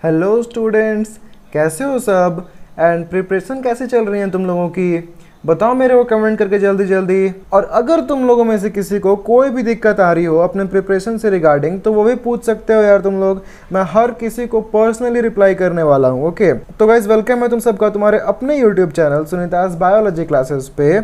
Hello students, कैसे हो सब एंड प्रिपरेशन कैसे चल रही है तुम लोगों की? बताओ मेरे को कमेंट करके जल्दी जल्दी। और अगर तुम लोगों में से किसी को कोई भी दिक्कत आ रही हो अपने प्रिपरेशन से रिगार्डिंग तो वो भी पूछ सकते हो यार तुम लोग। मैं हर किसी को पर्सनली रिप्लाई करने वाला हूँ। ओके तो गाइज वेलकम है तुम सबका तुम्हारे अपने YouTube channel Sunita's biology classes पे।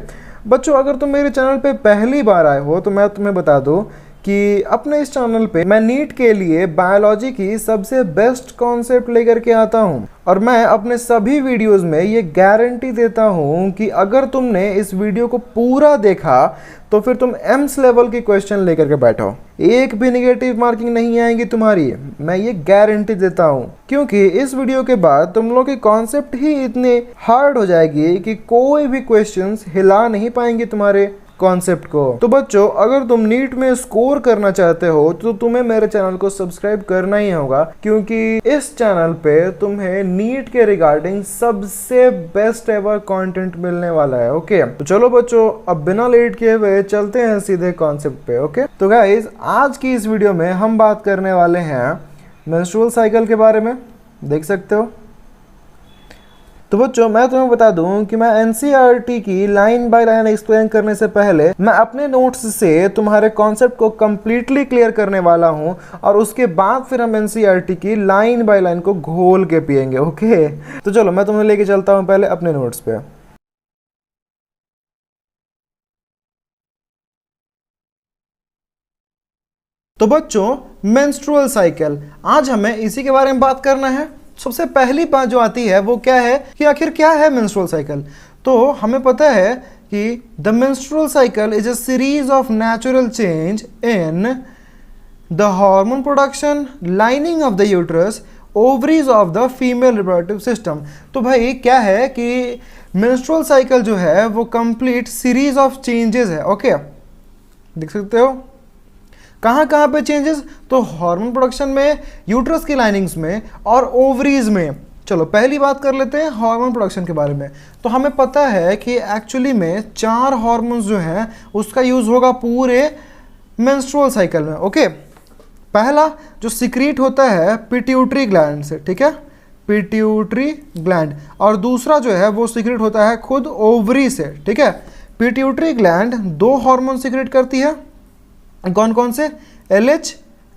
बच्चों, अगर तुम मेरे चैनल पे पहली बार आए हो तो मैं तुम्हें बता दूं कि अपने इस चैनल पे मैं नीट के लिए बायोलॉजी की सबसे बेस्ट कॉन्सेप्ट लेकर के आता हूँ। और मैं अपने सभी वीडियोस में ये गारंटी देता हूँ कि अगर तुमने इस वीडियो को पूरा देखा तो फिर तुम एम्स लेवल की क्वेश्चन लेकर के बैठो, एक भी निगेटिव मार्किंग नहीं आएगी तुम्हारी। मैं ये गारंटी देता हूँ क्योंकि इस वीडियो के बाद तुम लोग की कॉन्सेप्ट ही इतनी हार्ड हो जाएगी कि कोई भी क्वेश्चंस हिला नहीं पाएंगे तुम्हारे कॉन्सेप्ट को। तो बच्चों, अगर तुम नीट में स्कोर करना चाहते हो तो तुम्हें मेरे चैनल को सब्सक्राइब करना ही होगा क्योंकि इस चैनल पे तुम्हें नीट के रिगार्डिंग सबसे बेस्ट एवर कंटेंट मिलने वाला है। ओके तो चलो बच्चों, अब बिना लेट किए हुए चलते हैं सीधे कॉन्सेप्ट पे। ओके तो गाइज, आज की इस वीडियो में हम बात करने वाले हैं मेंस्ट्रुअल साइकिल के बारे में। देख सकते हो। तो बच्चों, मैं तुम्हें बता दूं कि मैं एनसीईआरटी की लाइन बाय लाइन एक्सप्लेन करने से पहले मैं अपने नोट्स से तुम्हारे कॉन्सेप्ट को कंप्लीटली क्लियर करने वाला हूं और उसके बाद फिर हम एनसीईआरटी की लाइन बाय लाइन को घोल के पिएंगे। ओके तो चलो, मैं तुम्हें लेके चलता हूं पहले अपने नोट्स पे। तो बच्चों, मेंस्ट्रुअल साइकिल, आज हमें इसी के बारे में बात करना है। सबसे पहली बात जो आती है वो क्या है कि आखिर क्या है मेंस्ट्रुअल साइकिल। तो हमें पता है कि the menstrual cycle is a series of natural change in the hormone production, lining of the uterus, ovaries of the female reproductive system. तो भाई क्या है कि मेंस्ट्रुअल साइकिल जो है वो कंप्लीट सीरीज ऑफ चेंजेस है। ओके देख सकते हो कहाँ कहाँ पे चेंजेस, तो हार्मोन प्रोडक्शन में, यूट्रस की लाइनिंग्स में और ओवरीज में। चलो पहली बात कर लेते हैं हार्मोन प्रोडक्शन के बारे में। तो हमें पता है कि एक्चुअली में 4 हार्मोन्स जो हैं उसका यूज होगा पूरे मेंस्ट्रुअल साइकिल में। ओके पहला जो सिक्रीट होता है पिट्यूटरी ग्लैंड से, ठीक है, पिट्यूटरी ग्लैंड। और दूसरा जो है वो सिक्रीट होता है खुद ओवरी से, ठीक है। पिट्यूटरी ग्लैंड 2 हार्मोन सिक्रीट करती है। कौन कौन से? LH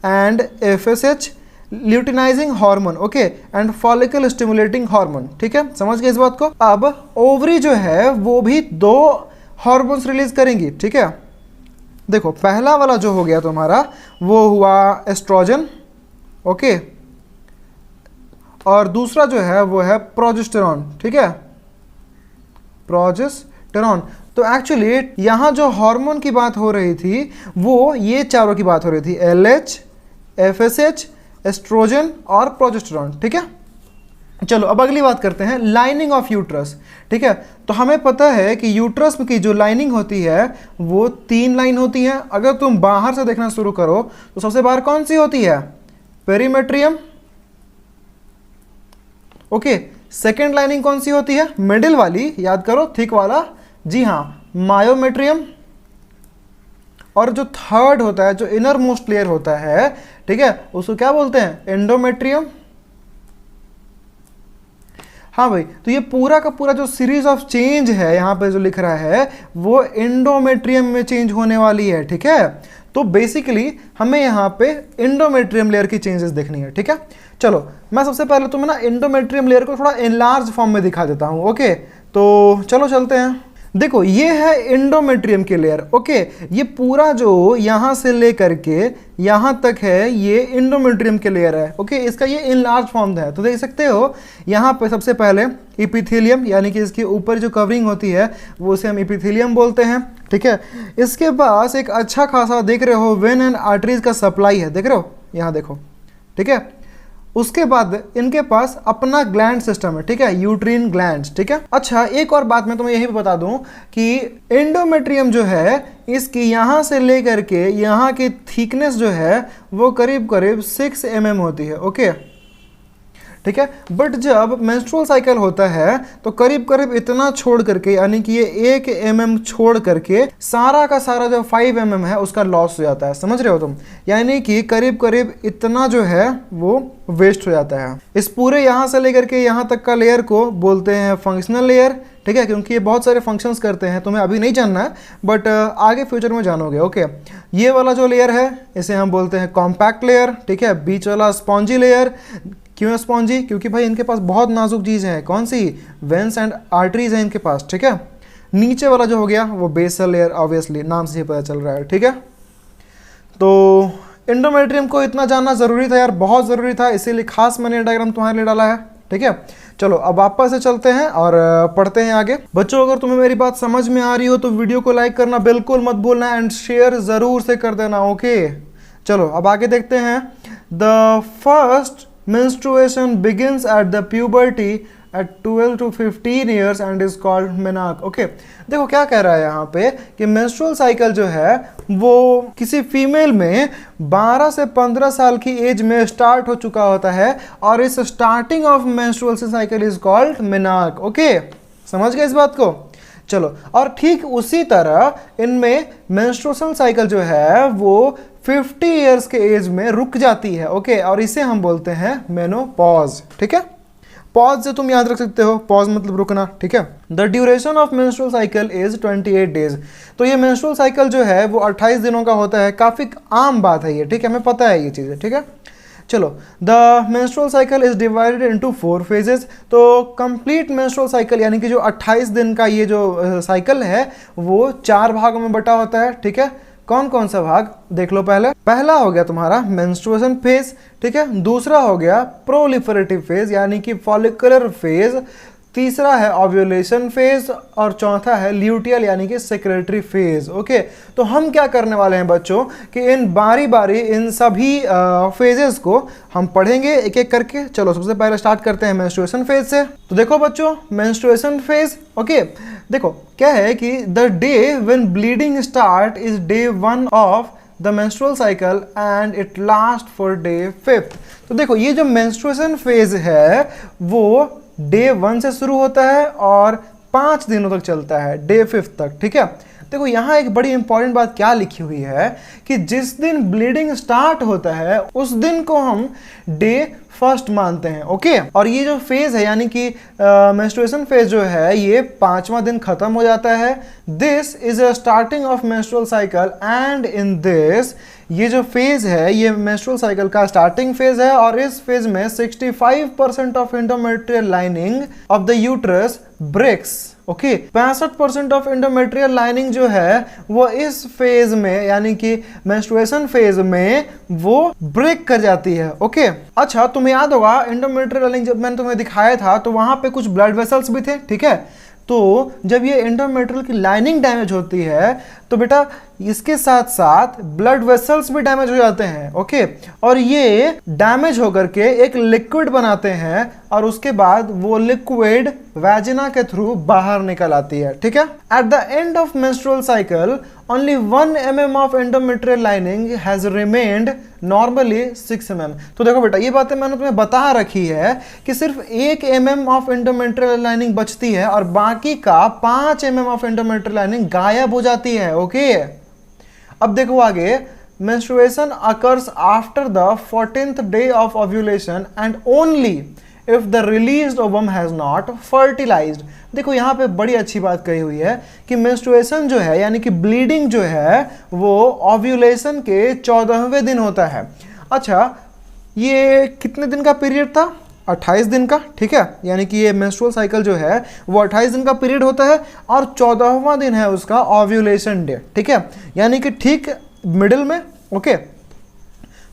and FSH, luteinizing hormone, okay, and follicle stimulating hormone. ठीक है, समझ गए इस बात को। अब ओवरी जो है वो भी 2 हार्मोन्स रिलीज करेंगी। ठीक है, देखो पहला वाला जो हो गया तुम्हारा वो हुआ एस्ट्रोजन, ओके, और दूसरा जो है वो है प्रोजेस्टेरॉन। ठीक है, प्रोजेस्टेरॉन। तो एक्चुअली यहाँ जो हार्मोन की बात हो रही थी वो ये चारों की बात हो रही थी, LH, FSH, एस्ट्रोजन और प्रोजेस्टेरॉन। ठीक है, चलो अब अगली बात करते हैं लाइनिंग ऑफ यूट्रस। ठीक है, तो हमें पता है कि यूट्रस की जो लाइनिंग होती है वो 3 लाइन होती है। अगर तुम बाहर से देखना शुरू करो तो सबसे बाहर कौन सी होती है? Perimetrium, okay. सेकेंड लाइनिंग कौन सी होती है? मिडिल वाली, याद करो, थिक वाला, जी हाँ, मायोमेट्रियम। और जो थर्ड होता है, जो इनर मोस्ट लेयर होता है, ठीक है, उसको क्या बोलते हैं? एंडोमेट्रियम। हाँ भाई, तो ये पूरा का पूरा जो सीरीज ऑफ चेंज है यहाँ पे जो लिख रहा है वो एंडोमेट्रियम में चेंज होने वाली है। ठीक है, तो बेसिकली हमें यहाँ पे एंडोमेट्रियम लेयर की चेंजेस देखनी है। ठीक है, चलो मैं सबसे पहले तुम्हें ना एंडोमेट्रियम लेयर को थोड़ा एनलार्ज फॉर्म में दिखा देता हूँ। ओके, तो चलो चलते हैं। देखो ये है एंडोमेट्रियम की लेयर। ओके, ये पूरा जो यहाँ से लेकर के यहाँ तक है ये एंडोमेट्रियम की लेयर है। ओके, इसका ये इनलार्ज फॉर्म है। तो देख सकते हो यहाँ पे सबसे पहले एपिथेलियम, यानी कि इसके ऊपर जो कवरिंग होती है वो उसे हम एपिथेलियम बोलते हैं। ठीक है, इसके पास एक अच्छा खासा देख रहे हो वेन एंड आर्टरीज का सप्लाई है, देख रहे हो, यहाँ देखो। ठीक है, उसके बाद इनके पास अपना ग्लैंड सिस्टम है। ठीक है, यूट्रीन ग्लैंड्स। ठीक है, अच्छा एक और बात मैं तुम्हें यही बता दूं कि एंडोमेट्रियम जो है इसकी यहाँ से लेकर के यहाँ की थिकनेस जो है वो करीब करीब 6 mm होती है। ओके, ठीक है। बट जब मेंस्ट्रुअल साइकिल होता है तो करीब करीब इतना छोड़ करके, यानी कि ये 1 mm छोड़ करके सारा का सारा जो 5 mm है उसका लॉस हो जाता है, समझ रहे हो तुम। यानी कि करीब करीब इतना जो है वो वेस्ट हो जाता है। इस पूरे यहाँ से लेकर के यहाँ तक का लेयर को बोलते हैं फंक्शनल लेयर, ठीक है, क्योंकि ये बहुत सारे फंक्शंस करते हैं, तुम्हें अभी नहीं जानना है बट आगे फ्यूचर में जानोगे। ओके, ये वाला जो लेयर है इसे हम बोलते हैं कॉम्पैक्ट लेयर, ठीक है। बीच वाला स्पॉन्जी लेयर, क्यों स्पॉन्जी, क्योंकि भाई इनके पास बहुत नाजुक चीज़ है, कौन सी, वेंस एंड आर्टरीज है इनके पास, ठीक है। नीचे वाला जो हो गया वो बेसल लेयर, ऑब्वियसली नाम से ही पता चल रहा है, ठीक है। तो एंडोमेट्रियम को इतना जानना ज़रूरी था यार, बहुत ज़रूरी था, इसीलिए खास मैंने डायग्राम तुम्हारे लिए डाला है, ठीक है। चलो अब वापस से चलते हैं और पढ़ते हैं आगे। बच्चों अगर तुम्हें मेरी बात समझ में आ रही हो तो वीडियो को लाइक करना बिल्कुल मत भूलना एंड शेयर ज़रूर से कर देना, ओके। चलो अब आगे देखते हैं। The first menstruation begins at the puberty at 12 to 15 years and is called menarche। Okay, देखो क्या कह रहा है यहाँ पे कि menstrual cycle जो है वो किसी फीमेल में 12 से 15 साल की एज में स्टार्ट हो चुका होता है और इस starting of menstrual cycle is called menarche। Okay, समझ गए इस बात को। चलो, और ठीक उसी तरह इनमें मेंस्ट्रुअल साइकिल जो है वो 50 इयर्स के एज में रुक जाती है, ओके, और इसे हम बोलते हैं मेनोपॉज, ठीक है। पॉज से तुम याद रख सकते हो, पॉज मतलब रुकना, ठीक है। The duration of menstrual cycle is 28 days. तो ये मेंस्ट्रुअल साइकिल जो है वो 28 दिनों का होता है, काफ़ी आम बात है ये, ठीक है, हमें पता है ये चीज़ें, ठीक है। चलो, the menstrual cycle is divided into 4 phases. तो कंप्लीट मेंस्ट्रुअल साइकिल यानी कि जो 28 दिन का ये जो साइकिल है वो 4 भागों में बटा होता है, ठीक है। कौन कौन सा भाग देख लो। पहला हो गया तुम्हारा मेंस्ट्रुएशन फेज, ठीक है। दूसरा हो गया प्रोलिफरेटिव फेज यानी कि फॉलिकुलर फेज। तीसरा है ओव्यूलेशन फेज और चौथा है ल्यूटियल यानी कि सेक्रेटरी फेज। ओके, तो हम क्या करने वाले हैं बच्चों कि इन बारी बारी इन सभी फेजेस को हम पढ़ेंगे एक एक करके। चलो सबसे पहले स्टार्ट करते हैं मेंस्ट्रुएशन फेज से। तो देखो बच्चों, मेंस्ट्रुएशन फेज, ओके, देखो क्या है कि the day when bleeding start is day 1 of the menstrual cycle and it last for day 5th। तो देखो ये जो मेंस्ट्रुएशन फेज है वो डे 1 से शुरू होता है और 5 दिनों तक चलता है, डे 5th तक, ठीक है। देखो यहाँ एक बड़ी इंपॉर्टेंट बात क्या लिखी हुई है कि जिस दिन ब्लीडिंग स्टार्ट होता है उस दिन को हम डे 1st मानते हैं, ओके। और ये जो फेज है यानी कि मेंस्ट्रुएशन फेज जो है ये 5वां दिन खत्म हो जाता है। This is a starting of menstrual cycle and in this, ये जो फेज है ये मेंस्ट्रुअल साइकिल का स्टार्टिंग फेज है और इस फेज में 65% of endometrial lining of the uterus breaks, okay. 65% of endometrial lining जो है वो इस फेज में यानी कि मेंस्ट्रुएशन फेज में वो ब्रेक कर जाती है, ओके। अच्छा, तुम्हें याद होगा एंडोमेट्रियल लाइनिंग जब मैंने तुम्हें दिखाया था तो वहां पे कुछ ब्लड वेसल्स भी थे, ठीक है। तो जब ये एंडोमेट्रियल की लाइनिंग डैमेज होती है तो बेटा इसके साथ साथ ब्लड वेसल्स भी डैमेज हो जाते हैं, ओके। और ये डैमेज होकर के एक लिक्विड बनाते हैं और उसके बाद वो लिक्विड वैजिना के थ्रू बाहर निकल आती है, ठीक है। At the end of menstrual cycle only 1 mm of endometrial lining has remained normally 6 mm। तो देखो बेटा ये बातें मैंने तुम्हें बता रखी है कि सिर्फ 1 mm ऑफ endometrial lining बचती है और बाकी का 5 mm ऑफ endometrial lining गायब हो जाती है, ओके। अब देखो आगे, menstruation occurs after the 14th day of ovulation and only if the released ovum has not fertilized। देखो यहाँ पे बड़ी अच्छी बात कही हुई है कि मेंस्ट्रुएशन जो है यानी कि ब्लीडिंग जो है वो ओव्यूलेशन के 14वें दिन होता है। अच्छा, ये कितने दिन का पीरियड था? 28 दिन का, ठीक है। यानी कि ये मेंस्ट्रुअल साइकिल जो है वो 28 दिन का पीरियड होता है और 14वां दिन है उसका ओव्यूलेशन डे, ठीक है, यानी कि ठीक मिडिल में, ओके।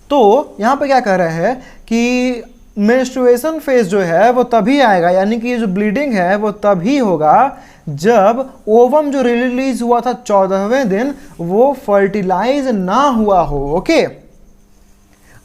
तो यहाँ पे क्या कह रहे हैं कि मेंस्ट्रुएशन फेज जो है वो तभी आएगा यानी कि ये जो ब्लीडिंग है वो तभी होगा जब ओवम जो रिलीज हुआ था 14वें दिन वो फर्टिलाइज ना हुआ हो, ओके।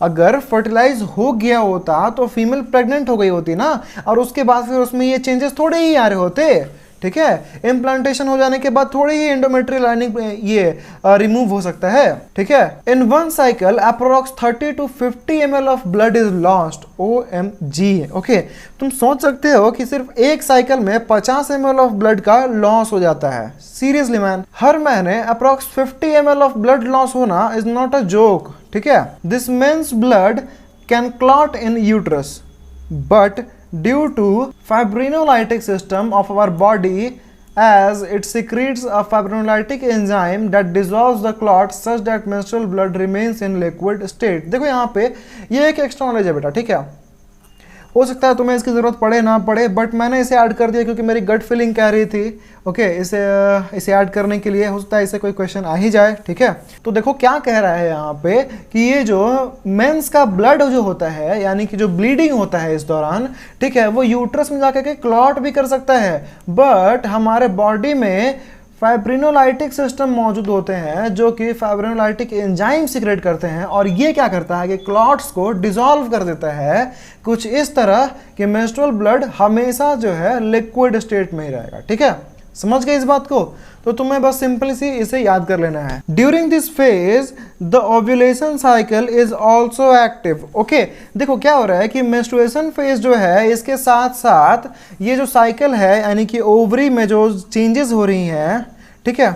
अगर फर्टिलाइज हो गया होता तो फीमेल प्रेग्नेंट हो गई होती ना, और उसके बाद फिर उसमें ये चेंजेस थोड़े ही आ रहे होते, ठीक है। इम्प्लांटेशन हो जाने के बाद थोड़ी ही एंडोमेट्रियल लाइनिंग ये रिमूव हो सकता है, ठीक है। In one cycle approx 30 to 50 ml of blood is lost, OMG। Okay, तुम सोच सकते हो कि सिर्फ एक साइकिल में 50 ml ऑफ ब्लड का लॉस हो जाता है। सीरियसली मैन, हर महीने approx 50 ml of blood loss होना इज नॉट अ जोक, ठीक है। This means blood can clot in uterus, but due to fibrinolytic system of our body, as it secretes a fibrinolytic enzyme that dissolves the clot such that menstrual blood remains in liquid state। देखो यहाँ पे ये एक extra knowledge है बेटा, ठीक है। हो सकता है तुम्हें इसकी ज़रूरत पड़े ना पड़े, बट मैंने इसे ऐड कर दिया क्योंकि मेरी गट फीलिंग कह रही थी। ओके, इसे ऐड करने के लिए हो सकता है इसे कोई क्वेश्चन आ ही जाए, ठीक है। तो देखो क्या कह रहा है यहाँ पे कि ये जो मेंस का ब्लड जो होता है, यानी कि जो ब्लीडिंग होता है इस दौरान, ठीक है, वो यूट्रस में जाकर के क्लॉट भी कर सकता है, बट हमारे बॉडी में फाइब्रिनोलाइटिक सिस्टम मौजूद होते हैं जो कि फाइब्रिनोलाइटिक एंजाइम सीक्रेट करते हैं, और ये क्या करता है कि क्लॉट्स को डिसॉल्व कर देता है कुछ इस तरह कि मेंस्ट्रुअल ब्लड हमेशा जो है लिक्विड स्टेट में ही रहेगा, ठीक है। समझ गए इस बात को? तो तुम्हें बस सिंपल सी इसे याद कर लेना है। During this phase the ovulation cycle is also active. Okay, देखो क्या हो रहा है कि मेंस्ट्रुएशन फेज जो है इसके साथ साथ ये जो साइकिल है, यानी कि ओवरी में जो चेंजेस हो रही हैं, ठीक है,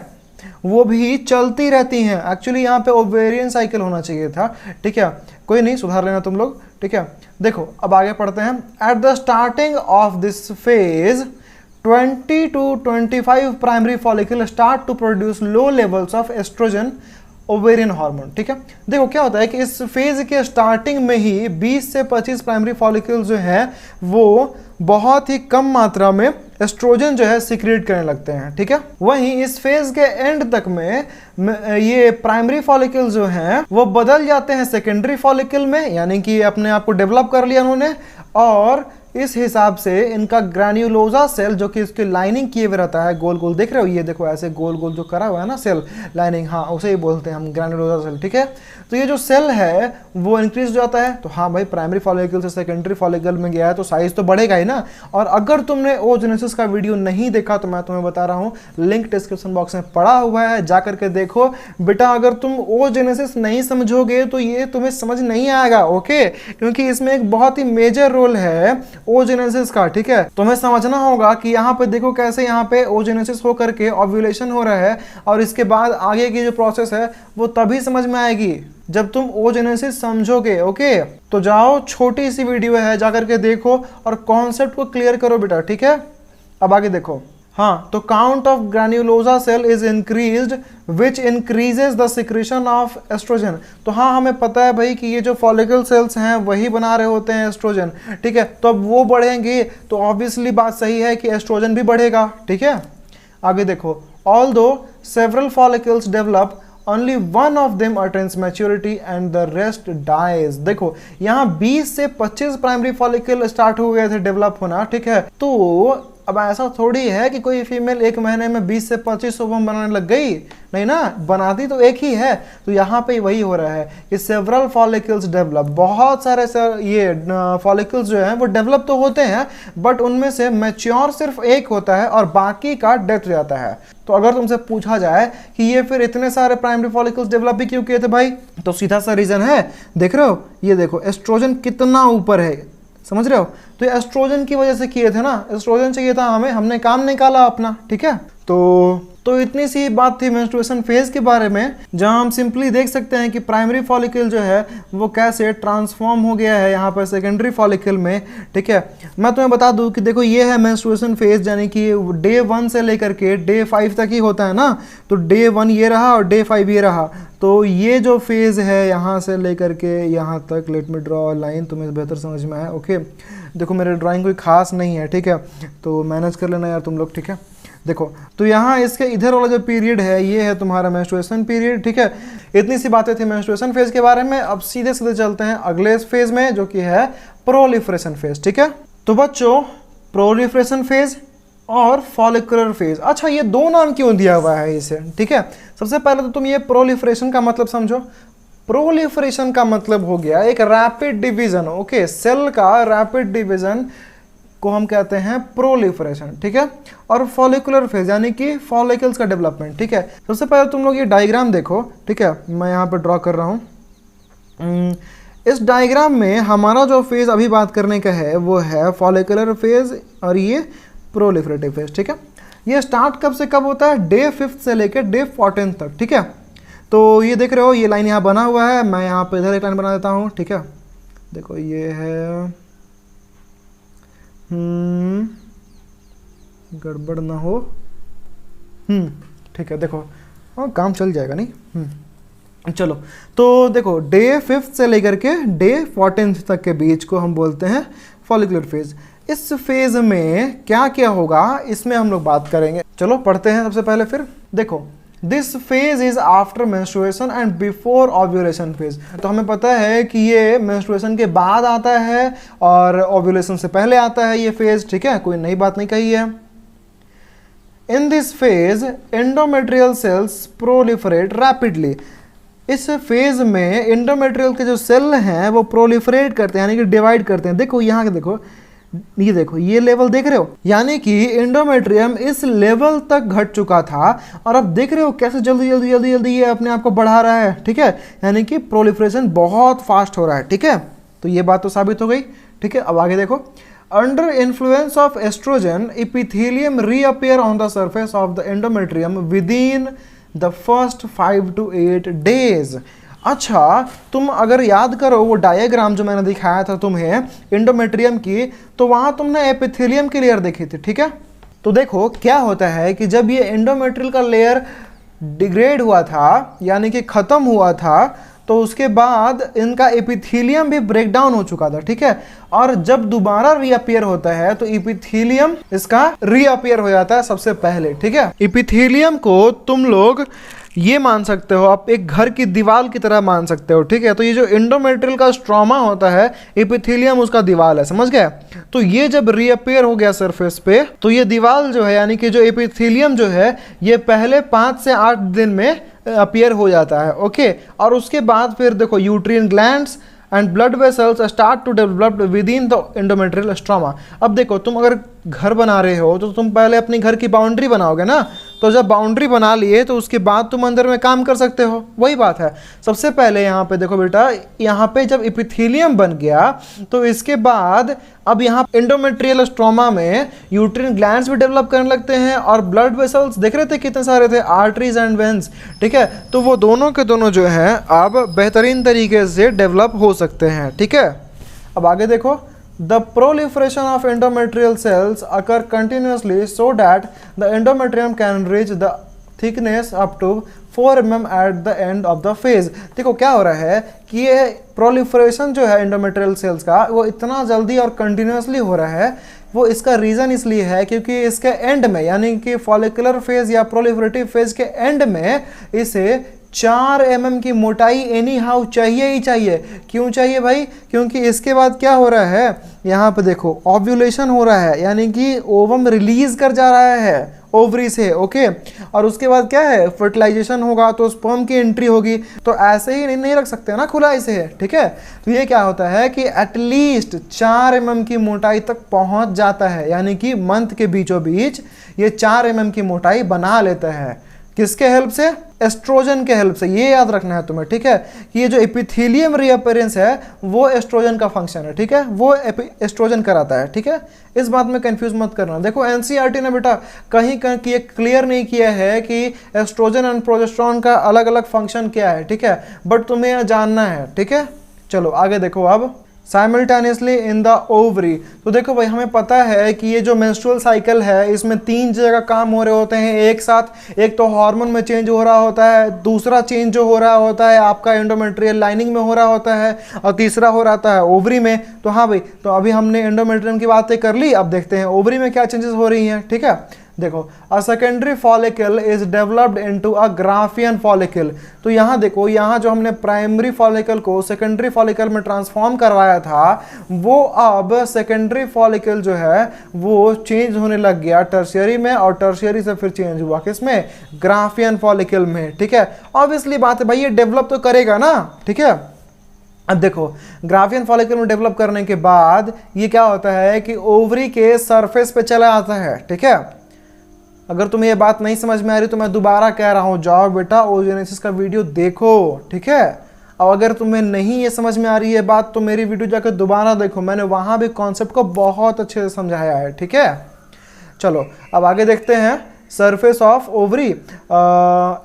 वो भी चलती रहती हैं। एक्चुअली यहाँ पे ओवेरियन साइकिल होना चाहिए था, ठीक है, कोई नहीं, सुधार लेना तुम लोग, ठीक है। देखो अब आगे पढ़ते हैं। At the starting of this phase 20 to 25 primary follicle start to produce low levels of estrogen, ovarian hormone, ठीक है। देखो क्या होता है कि इस फेज के स्टार्टिंग में ही 20 से 25 प्राइमरी फॉलिकल जो है वो बहुत ही कम मात्रा में एस्ट्रोजन जो है सीक्रेट करने लगते हैं, ठीक है। वहीं इस फेज के एंड तक में ये प्राइमरी फॉलिकल जो हैं वो बदल जाते हैं सेकेंडरी फॉलिकल में, यानी कि अपने आप को डेवलप कर लिया उन्होंने, और इस हिसाब से इनका ग्रैन्युलोसा सेल जो कि इसकी लाइनिंग किए हुए रहता है, गोल गोल देख रहे हो, ये देखो ऐसे गोल गोल जो करा हुआ है ना सेल लाइनिंग, हाँ उसे ही बोलते हैं हम ग्रैन्युलोसा सेल, ठीक है। तो ये जो सेल है वो इंक्रीज हो जाता है, तो हाँ भाई प्राइमरी फॉलिकल से सेकेंडरी फॉलिकल में गया है तो साइज तो बढ़ेगा ही ना। और अगर तुमने ओजेनेसिस का वीडियो नहीं देखा तो मैं तुम्हें बता रहा हूँ, लिंक डिस्क्रिप्शन बॉक्स में पड़ा हुआ है, जा करके देखो बेटा। अगर तुम ओजेनेसिस नहीं समझोगे तो ये तुम्हें समझ नहीं आएगा, ओके, क्योंकि इसमें एक बहुत ही मेजर रोल है ओजेनेसिस का, ठीक है। तुम्हें समझना होगा कि यहाँ पे देखो कैसे यहाँ पे ओजेनेसिस हो करके ओव्यूलेशन हो रहा है, और इसके बाद आगे की जो प्रोसेस है वो तभी समझ में आएगी जब तुम ओजेनेसिस समझोगे, ओके। तो जाओ, छोटी सी वीडियो है, जाकर के देखो और कॉन्सेप्ट को क्लियर करो बेटा, ठीक है। अब आगे देखो, हाँ, तो count of granulosa cell is increased which increases the secretion of estrogen. तो हाँ, हमें पता है भाई कि ये जो फॉलिकल सेल्स हैं वही बना रहे होते हैं एस्ट्रोजन, ठीक है। तो अब वो बढ़ेंगे तो ऑब्वियसली बात सही है कि एस्ट्रोजन भी बढ़ेगा, ठीक है। आगे देखो, although several follicles develop only one of them attains maturity and the rest dies। देखो यहाँ 20 से 25 प्राइमरी फॉलिकल स्टार्ट हो गए थे डेवलप होना, ठीक है। तो अब ऐसा थोड़ी है कि कोई फीमेल एक महीने में 20 से 25 ओवम बनाने लग गई, नहीं ना, बनाती तो एक ही है। तो यहाँ पे वही हो रहा है कि सेवरल फॉलिकल्स डेवलप, बहुत सारे ये फॉलिकल्स जो हैं वो डेवलप तो होते हैं, बट उनमें से मैच्योर सिर्फ एक होता है और बाकी का डेथ हो जाता है। तो अगर तुमसे पूछा जाए कि ये फिर इतने सारे प्राइमरी फॉलिकल्स डेवलप भी क्यों किए थे भाई, तो सीधा सा रीजन है, देख रहे हो, ये देखो एस्ट्रोजन कितना ऊपर है, समझ रहे हो। तो ये एस्ट्रोजन की वजह से किए थे ना, एस्ट्रोजन चाहिए था हमें, हमने काम निकाला अपना, ठीक है। तो इतनी सी बात थी मेंस्ट्रुएशन फेज के बारे में, जहां हम सिंपली देख सकते हैं कि प्राइमरी फॉलिकल जो है वो कैसे ट्रांसफॉर्म हो गया है यहाँ पर सेकेंडरी फॉलिकल में, ठीक है। मैं तुम्हें बता दूं कि देखो ये है मेंस्ट्रुएशन फेज, यानी कि डे 1 से लेकर के डे 5 तक ही होता है ना। तो डे 1 ये रहा और डे 5 ये रहा। तो ये जो फेज है यहाँ से लेकर के यहाँ तक, लेट मी ड्रॉ लाइन, तुम्हें बेहतर समझ में आए, ओके। देखो मेरे ड्राइंग कोई खास नहीं है, ठीक है, तो मैनेज कर लेना यार तुम लोग, ठीक है। देखो तो यहाँ इसके इधर वाला जो पीरियड है ये है तुम्हारा मेंस्ट्रुएशन पीरियड, ठीक है। इतनी सी बातें थी मेंस्ट्रुएशन फेज के बारे में। अब सीधे सीधे चलते हैं अगले फेज में जो कि है प्रोलिफरेशन फेज, ठीक है। तो बच्चों, प्रोलिफरेशन फेज और फॉलिकुलर फेज, अच्छा ये दो नाम क्यों दिया हुआ है इसे, ठीक है। सबसे पहले तो तुम ये प्रोलिफरेशन का मतलब समझो। प्रोलिफरेशन का मतलब हो गया एक रैपिड डिवीजन, ओके, सेल का रैपिड डिवीजन को हम कहते हैं प्रोलिफरेशन, ठीक है। और फॉलिकुलर फेज यानी कि फॉलिकल्स का डेवलपमेंट, ठीक है। सबसे पहले तुम लोग ये डायग्राम देखो, ठीक है, मैं यहाँ पर ड्रॉ कर रहा हूँ। इस डायग्राम में हमारा जो फेज अभी बात करने का है वो है फॉलिकुलर फेज और ये प्रोलिफरेटिव फेज, ठीक है। ये स्टार्ट कब से कब होता है, डे 5 से लेकर डे 14 तक, ठीक है। तो ये देख रहे हो ये लाइन यहाँ बना हुआ है, मैं यहाँ पे इधर एक लाइन बना देता हूँ, ठीक है। देखो ये है, गड़बड़ ना हो, ठीक है। देखो हाँ काम चल जाएगा नहीं। चलो तो देखो डे 5 से लेकर के डे 14 तक के बीच को हम बोलते हैं फॉलिकुलर फेज। इस फेज में क्या क्या होगा इसमें हम लोग बात करेंगे। चलो पढ़ते हैं सबसे पहले। फिर देखो this phase is after menstruation and before ovulation phase. तो हमें पता है कि ये मेंस्ट्रुएशन के बाद आता है और ओव्यूलेशन से पहले आता है ये फेज, ठीक है, कोई नई बात नहीं कही है। In this phase endometrial sales proliferate rapidly. इस फेज में एंडोमेट्रियल के जो सेल हैं वो प्रोलिफरेट करते हैं यानी कि डिवाइड करते हैं। देखो यहाँ के देखो, ये देखो ये लेवल देख रहे हो, यानी कि एंडोमेट्रियम इस लेवल तक घट चुका था और अब देख रहे हो कैसे जल्दी जल्दी जल्दी जल्दी ये अपने आप को बढ़ा रहा है, ठीक है, यानी कि प्रोलिफरेशन बहुत फास्ट हो रहा है, ठीक है। तो ये बात तो साबित हो गई, ठीक है। अब आगे देखो, under influence of oestrogen epithelium reappear on the surface of the endometrium with in the first 5 to 8 days। अच्छा तुम अगर याद करो वो डायग्राम जो मैंने दिखाया था तुम्हें एंडोमेट्रियम की, तो वहां तुमने एपिथेलियम की लेयर देखी थी, ठीक है। तो देखो क्या होता है कि जब ये एंडोमेट्रियल का लेयर डिग्रेड हुआ था यानी कि खत्म हुआ था, तो उसके बाद इनका एपिथेलियम भी ब्रेक डाउन हो चुका था, ठीक है। और जब दोबारा रीअपियर होता है तो एपिथेलियम इसका रीअपियर हो जाता है सबसे पहले, ठीक है। एपिथेलियम को तुम लोग ये मान सकते हो, आप एक घर की दीवार की तरह मान सकते हो, ठीक है। तो ये जो एंडोमेट्रियल का स्ट्रोमा होता है, एपिथेलियम उसका दीवार है, समझ गए। तो ये जब रीअपियर हो गया सरफेस पे, तो ये दीवार जो है यानी कि जो एपिथेलियम जो है ये पहले 5 से 8 दिन में अपीयर हो जाता है, ओके। और उसके बाद फिर देखो uterine glands and blood vessels start to develop within the endometrial stroma. अब देखो तुम अगर घर बना रहे हो तो तुम पहले अपनी घर की बाउंड्री बनाओगे ना, तो जब बाउंड्री बना लिए तो उसके बाद तुम अंदर में काम कर सकते हो, वही बात है। सबसे पहले यहाँ पे देखो बेटा, यहाँ पे जब एपिथेलियम बन गया तो इसके बाद अब यहाँ एंडोमेट्रियल स्ट्रोमा में यूट्रिन ग्लैंड्स भी डेवलप करने लगते हैं और ब्लड वेसल्स देख रहे थे कितने सारे थे, आर्टरीज एंड वेन्स, ठीक है। तो वो दोनों के दोनों जो हैं अब बेहतरीन तरीके से डेवलप हो सकते हैं, ठीक है। अब आगे देखो, the proliferation of endometrial cells occur continuously so that the endometrium can reach the thickness up to 4 mm at the end of the phase। देखो क्या हो रहा है कि ये प्रोलिफरेशन जो है एंडोमेट्रियल सेल्स का वो इतना जल्दी और कंटिन्यूसली हो रहा है, वो इसका रीज़न इसलिए है क्योंकि इसके एंड में यानी कि फॉलिकुलर फेज या प्रोलिफरेटिव फेज के एंड में इसे 4 mm की मोटाई एनी हाउ चाहिए ही चाहिए। क्यों चाहिए भाई? क्योंकि इसके बाद क्या हो रहा है, यहाँ पे देखो ओव्यूलेशन हो रहा है यानी कि ओवम रिलीज कर जा रहा है ओवरी से, ओके। और उसके बाद क्या है, फर्टिलाइजेशन होगा तो स्पर्म की एंट्री होगी। तो ऐसे ही नहीं रख सकते ना खुला इसे, ठीक है। तो ये क्या होता है कि एटलीस्ट 4 mm की मोटाई तक पहुंच जाता है, यानी कि मंथ के बीचों बीच ये 4 mm की मोटाई बना लेता है। किसके हेल्प से? एस्ट्रोजन के हेल्प से। ये याद रखना है तुम्हें, ठीक है, कि ये जो एपिथेलियम रीअपियरेंस है वो एस्ट्रोजन का फंक्शन है, ठीक है, वो एस्ट्रोजन कराता है, ठीक है। इस बात में कंफ्यूज मत करना। देखो एनसीईआरटी ने बेटा कहीं ये क्लियर नहीं किया है कि एस्ट्रोजन एंड प्रोजेस्टेरोन का अलग अलग फंक्शन क्या है, ठीक है, बट तुम्हें यह जानना है, ठीक है। चलो आगे देखो, अब साइमल्टेनियसली इन द ओवरी। तो देखो भाई हमें पता है कि ये जो मेंस्ट्रुअल साइकिल है इसमें 3 जगह काम हो रहे होते हैं एक साथ। एक तो हार्मोन में चेंज हो रहा होता है, दूसरा चेंज जो हो रहा होता है आपका एंडोमेट्रियल लाइनिंग में हो रहा होता है, और तीसरा हो रहा है ओवरी में। तो हाँ भाई, तो अभी हमने एंडोमेट्रियम की बातें कर ली, अब देखते हैं ओवरी में क्या चेंजेस हो रही हैं, ठीक है। देखो, a secondary follicle is developed into a Graafian follicle. तो यहाँ देखो, यहाँ जो हमने प्राइमरी फॉलिकल को सेकेंडरी फॉलिकल में ट्रांसफॉर्म करवाया था, वो अब सेकेंडरी फॉलिकल जो है वो चेंज होने लग गया टर्शियरी में, और टर्शियरी से फिर चेंज हुआ किसमें? ग्राफियन फॉलिकल में, ठीक है। ऑब्वियसली बात है भाई, ये डेवलप तो करेगा ना, ठीक है। अब देखो ग्राफियन फॉलिकल में डेवलप करने के बाद ये क्या होता है कि ओवरी के सरफेस पे चला आता है, ठीक है। अगर तुम्हें ये बात नहीं समझ में आ रही तो मैं दोबारा कह रहा हूँ, जाओ बेटा ओजेनेसिस का वीडियो देखो, ठीक है। और अगर तुम्हें नहीं ये समझ में आ रही है बात तो मेरी वीडियो जाकर दोबारा देखो, मैंने वहाँ भी कॉन्सेप्ट को बहुत अच्छे से समझाया है, ठीक है। चलो अब आगे देखते हैं। surface of ovary,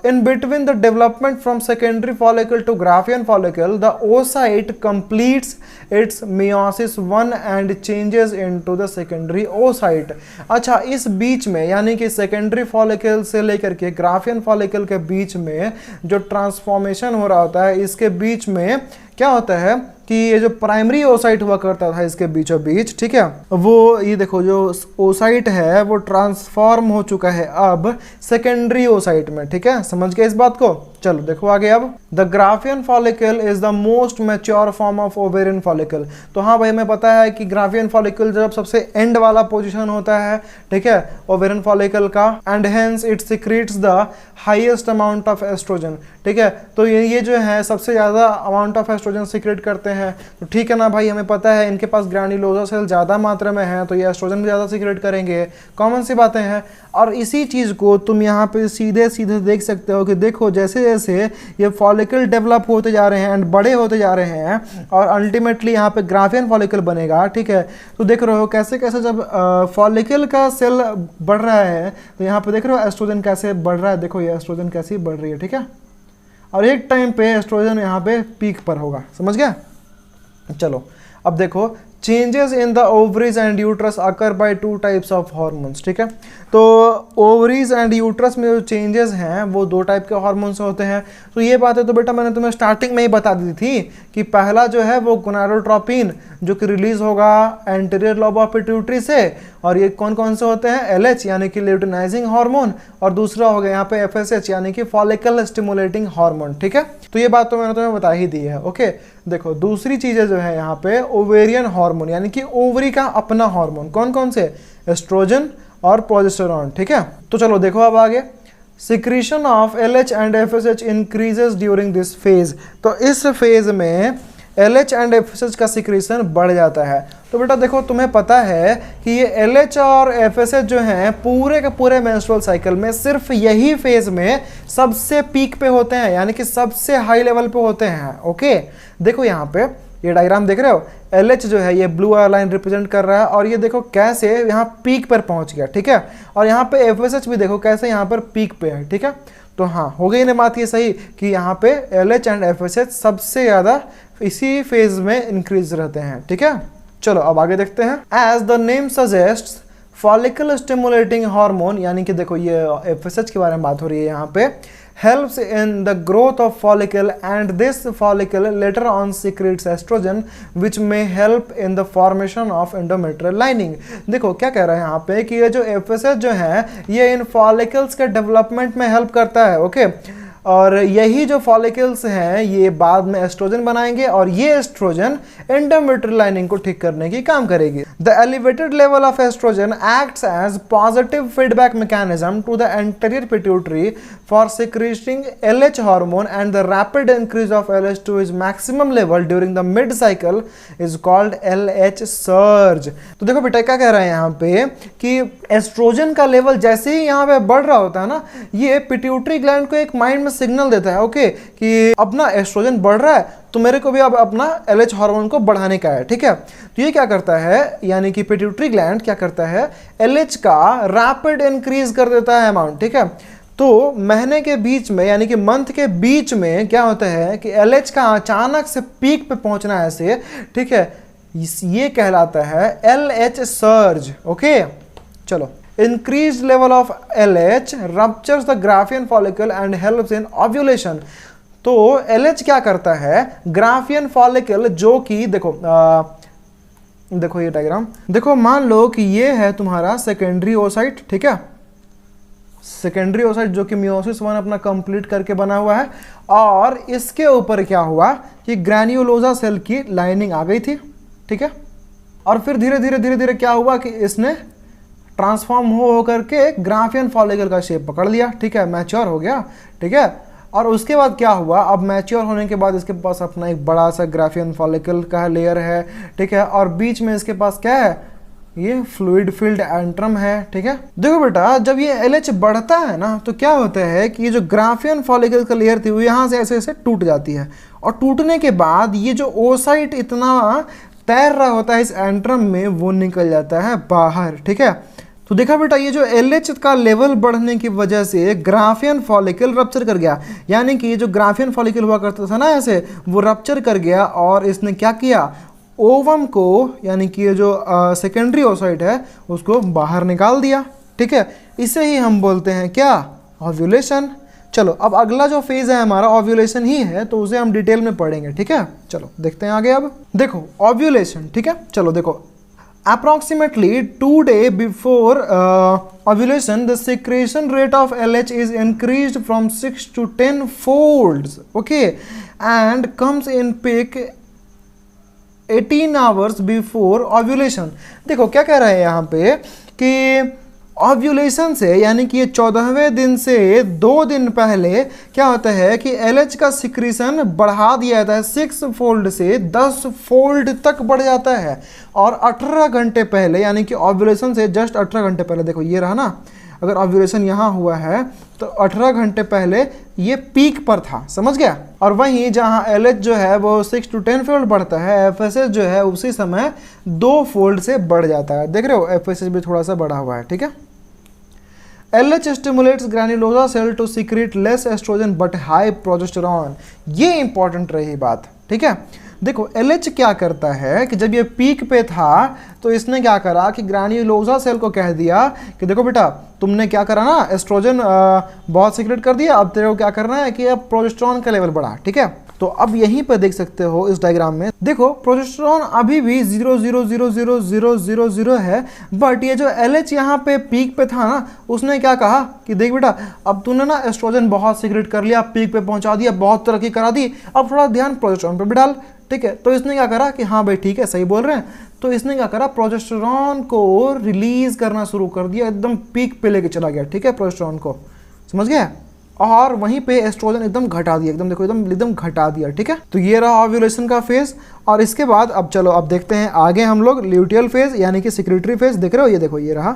in between the development from secondary follicle to Graafian follicle, the oocyte completes its meiosis 1 and changes into the secondary oocyte। अच्छा, इस बीच में यानी कि सेकेंडरी फॉलिकल से लेकर के ग्राफियन फॉलिकल के बीच में जो ट्रांसफॉर्मेशन हो रहा होता है, इसके बीच में क्या होता है कि ये जो प्राइमरी ओसाइट हुआ करता था इसके बीचों बीच, ठीक है, वो ये देखो जो ओसाइट है वो ट्रांसफॉर्म हो चुका है अब सेकेंडरी ओसाइट में, ठीक है। समझ गए इस बात को? चलो देखो आगे। अब the Graafian follicle is the most mature form of ovarian follicle. तो हाँ भाई, हमें पता है कि ग्राफियन फॉलिकल जब सबसे एंड वाला पोजीशन होता है, ठीक है, ओवेरियन फॉलिकल का, and hence it secrets the highest amount of oestrogen, ठीक है। तो ये जो है सबसे ज़्यादा अमाउंट ऑफ एस्ट्रोजन सीक्रेट करते हैं, तो ठीक है ना भाई, हमें पता है इनके पास ग्रैन्युलोसा सेल ज़्यादा मात्रा में है तो ये एस्ट्रोजन भी ज़्यादा सीक्रेट करेंगे, कॉमन सी बातें हैं। और इसी चीज़ को तुम यहाँ पे सीधे सीधे देख सकते हो कि देखो जैसे जैसे ये फॉलिकल डेवलप होते जा रहे हैं एंड बड़े होते जा रहे हैं और अल्टीमेटली यहाँ पे ग्राफियन फॉलिकल बनेगा, ठीक है। तो देख रहे हो कैसे कैसे जब फॉलिकल का सेल बढ़ रहा है तो यहाँ पे देख रहे हो एस्ट्रोजन कैसे बढ़ रहा है, देखो ये एस्ट्रोजन कैसी बढ़ रही है, ठीक है। और एक टाइम पे एस्ट्रोजन यहाँ पे पीक पर होगा, समझ गया। चलो अब देखो, changes in the ovaries and uterus occur by 2 types of hormones, ठीक है। तो ओवरीज एंड यूट्रस में जो चेंजेस हैं वो 2 टाइप के हार्मोन्स होते हैं। तो ये बात है तो बेटा मैंने तुम्हें स्टार्टिंग में ही बता दी थी कि पहला जो है वो गोनाडोट्रोपिन जो कि रिलीज होगा एंटीरियर लोब ऑफ पिट्यूटरी से, और ये कौन कौन से होते हैं, LH यानी कि ल्यूटिनाइजिंग हार्मोन, और दूसरा हो गया यहाँ पे FSH यानी कि फॉलिकल स्टिमुलेटिंग हार्मोन, ठीक है। तो ये बात तो मैंने तुम्हें बता ही दी है, ओके। देखो दूसरी चीज़ें जो है यहाँ पे ओवेरियन हार्मोन यानी कि ओवरी का अपना हार्मोन, कौन कौन से, एस्ट्रोजन और प्रोजेस्टेरॉन, ठीक है। तो चलो देखो अब आगे, secretion of LH and FSH increases during this phase. तो इस फेज में LH एंड FSH का सिक्रीशन बढ़ जाता है। तो बेटा देखो तुम्हें पता है कि ये LH और FSH जो हैं पूरे के पूरे मेंस्ट्रुअल साइकिल में सिर्फ यही फेज में सबसे पीक पे होते हैं, यानी कि सबसे हाई लेवल पे होते हैं, ओके। देखो यहाँ पे ये डायग्राम देख रहे हो, LH जो है ये ब्लू लाइन रिप्रेजेंट कर रहा है और ये देखो कैसे यहाँ पीक पर पहुँच गया, ठीक है। और यहाँ पे FSH भी देखो कैसे यहाँ पर पीक पे है, ठीक है। तो हाँ, हो गई ना बात ये सही कि यहाँ पे LH एंड FSH सबसे ज़्यादा इसी फेज में इंक्रीज रहते हैं, ठीक है। चलो अब आगे देखते हैं। As the name suggests follicle stimulating hormone, यानी कि देखो ये FSH के बारे में बात हो रही है यहाँ पे, helps in the growth of follicle and this follicle later on secretes estrogen which may help in the formation of endometrial lining। देखो क्या कह रहा है यहाँ पे कि ये जो FSH जो है ये इन फॉलिकल्स के डेवलपमेंट में हेल्प करता है, ओके। और यही जो फॉलिकल्स हैं ये बाद में एस्ट्रोजन बनाएंगे और ये एस्ट्रोजन एंडोमेट्रियल लाइनिंग को ठीक करने की काम करेगी। The elevated level of estrogen acts as positive feedback mechanism to the anterior pituitary for secreting LH hormone and the rapid increase of LH to is maximum level during the mid cycle is called LH surge. तो देखो बेटा क्या कह रहा है यहाँ पे कि एस्ट्रोजन का लेवल जैसे ही यहाँ पे बढ़ रहा होता है ना, ये पिट्यूटरी ग्लैंड को एक माइंड में सिग्नल देता है, ओके, कि अपना एस्ट्रोजन बढ़ रहा है तो मेरे को भी अब अपना LH हार्मोन को बढ़ाने का है, ठीक है। तो ये क्या करता है, यानी कि पिट्यूटरी ग्लैंड क्या करता है, LH का रैपिड इंक्रीज कर देता है अमाउंट, ठीक है। तो महीने के बीच में यानी कि मंथ के बीच में क्या होता है कि LH का अचानक से पीक पे पहुंचना ऐसे, ठीक है, ये कहलाता है LH सर्ज, ओके। चलो, increased level of LH ruptures the Graafian follicle and helps in ovulation। तो LH क्या करता है, ग्राफियन फॉलिकल जो कि देखो देखो ये डायग्राम देखो, मान लो कि ये है तुम्हारा सेकेंडरी ओसाइट, ठीक है, सेकेंडरी ओसाइट जो कि मियोसिस 1 अपना कंप्लीट करके बना हुआ है, और इसके ऊपर क्या हुआ कि ग्रैन्युलोसा सेल की लाइनिंग आ गई थी, ठीक है। और फिर धीरे धीरे क्या हुआ कि इसने ट्रांसफॉर्म हो करके ग्राफियन फॉलिकल का शेप पकड़ लिया, ठीक है, मैच्योर हो गया, ठीक है। और उसके बाद क्या हुआ, अब मैच्योर होने के बाद इसके पास अपना एक बड़ा सा ग्राफियन फॉलिकल का लेयर है, ठीक है, और बीच में इसके पास क्या है, ये फ्लूइड फील्ड एंट्रम है, ठीक है। देखो बेटा, जब ये LH बढ़ता है ना तो क्या होता है कि ये जो ग्राफियन फॉलिकल का लेयर थी वो यहाँ से ऐसे ऐसे टूट जाती है, और टूटने के बाद ये जो ओसाइट इतना तैर रहा होता है इस एंट्रम में वो निकल जाता है बाहर, ठीक है। तो देखा बेटा, ये जो LH का लेवल बढ़ने की वजह से ग्राफियन फॉलिकल रप्चर कर गया, यानी कि ये जो ग्राफियन फॉलिकल हुआ करता था ना ऐसे, वो रप्चर कर गया और इसने क्या किया, ओवम को यानी कि ये जो सेकेंडरी ओसाइट है उसको बाहर निकाल दिया, ठीक है। इसे ही हम बोलते हैं क्या, ओव्यूलेशन। चलो अब अगला जो फेज है हमारा ओव्यूलेशन ही है, तो उसे हम डिटेल में पढ़ेंगे, ठीक है। चलो देखते हैं आगे। अब देखो ओव्यूलेशन, ठीक है। चलो देखो, approximately 2 days before ovulation the secretion rate of LH is increased from 6 to 10 folds, okay, and comes in peak 18 hours before ovulation। देखो क्या कह रहे हैं यहाँ पे कि ओव्यूलेशन से यानी कि ये 14वें दिन से 2 दिन पहले क्या होता है कि LH का सिक्रीशन बढ़ा दिया जाता है, 6 फोल्ड से 10 फोल्ड तक बढ़ जाता है, और 18 घंटे पहले यानी कि ओव्यूलेशन से जस्ट 18 घंटे पहले, देखो ये रहा ना, अगर ओव्यूलेशन यहाँ हुआ है तो 18 घंटे पहले ये पीक पर था, समझ गया। और वहीं जहाँ LH जो है वो 6 to 10 फोल्ड बढ़ता है, FSH जो है उसी समय 2 फोल्ड से बढ़ जाता है, देख रहे हो, FSH भी थोड़ा सा बढ़ा हुआ है, ठीक है। LH stimulates granulosa cell to secrete less estrogen but high progesterone। ये इंपॉर्टेंट रही बात, ठीक है। देखो LH क्या करता है कि जब ये पीक पे था तो इसने क्या करा कि ग्रैन्युलोसा सेल को कह दिया कि देखो बेटा, तुमने क्या करा ना, एस्ट्रोजन बहुत सीक्रेट कर दिया, अब तेरे को क्या करना है कि अब प्रोजेस्टेरॉन का लेवल बढ़ा, ठीक है। तो अब यहीं पर देख सकते हो इस डायग्राम में, देखो प्रोजेस्टेरॉन अभी भी 0.0000000 है, बट ये जो LH यहाँ पे पीक पे था ना, उसने क्या कहा कि देख बेटा, अब तूने ना एस्ट्रोजन बहुत सीक्रेट कर लिया, पीक पे पहुंचा दिया, बहुत तरक्की करा दी, अब थोड़ा ध्यान प्रोजेस्टेरॉन पे भी डाल, ठीक है। तो इसने क्या करा कि हाँ भाई ठीक है, सही बोल रहे हैं, तो इसने क्या करा, प्रोजेस्टेरॉन को रिलीज करना शुरू कर दिया, एकदम पीक पे लेके चला गया, ठीक है, प्रोजेस्टेरॉन को, समझ गया। और वहीं पे एस्ट्रोजन एकदम घटा दिया, एकदम देखो एकदम घटा दिया, ठीक है। तो ये रहा ओव्यूलेशन का फेज। और इसके बाद अब चलो अब देखते हैं आगे हम लोग ल्यूटियल फेज यानी कि सिक्रेटरी फेज, देख रहे हो, ये देखो ये रहा,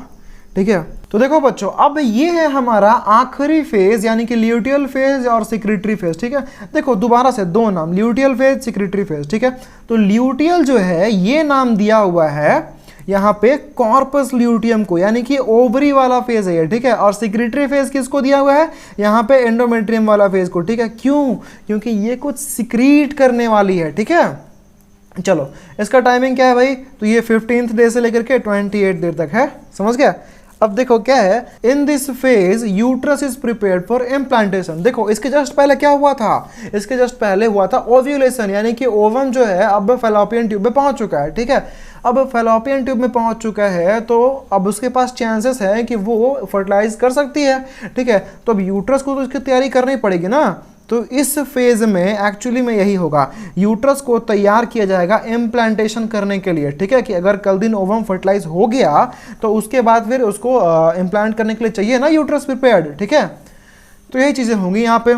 ठीक है। तो देखो बच्चों, अब ये है हमारा आखिरी फेज यानी कि ल्यूटियल फेज और सिक्रेटरी फेज, ठीक है। देखो दोबारा से दो नाम, ल्यूटियल फेज, सिक्रेटरी फेज, ठीक है। तो ल्यूटियल जो है ये नाम दिया हुआ है यहाँ पे कॉर्पस ल्यूटियम को, यानी कि ओवरी वाला फेज है ये, ठीक है। और सिक्रेटरी फेज किसको दिया हुआ है, यहाँ पे एंडोमेट्रियम वाला फेज को, ठीक है। क्यों, क्योंकि ये कुछ सिक्रीट करने वाली है, ठीक है। चलो इसका टाइमिंग क्या है भाई, तो ये 15th डे से लेकर के 28 डे तक है, समझ गया। अब देखो क्या है, in this phase uterus is prepared for implantation. देखो इसके जस्ट पहले क्या हुआ था, इसके जस्ट पहले हुआ था ओव्यूलेशन, यानी कि ओवम जो है अब फैलोपियन ट्यूब में पहुंच चुका है, ठीक है। अब फैलोपियन ट्यूब में पहुंच चुका है तो अब उसके पास चांसेस है कि वो फर्टिलाइज कर सकती है, ठीक है। तो अब यूट्रस को तो इसकी तैयारी करनी पड़ेगी ना, तो इस फेज में एक्चुअली में यही होगा, यूट्रस को तैयार किया जाएगा इम्प्लांटेशन करने के लिए, ठीक है। कि अगर कल दिन ओवम फर्टिलाइज हो गया तो उसके बाद फिर उसको इम्प्लांट करने के लिए चाहिए ना यूट्रस प्रिपेयर्ड, ठीक है। तो यही चीज़ें होंगी यहाँ पे।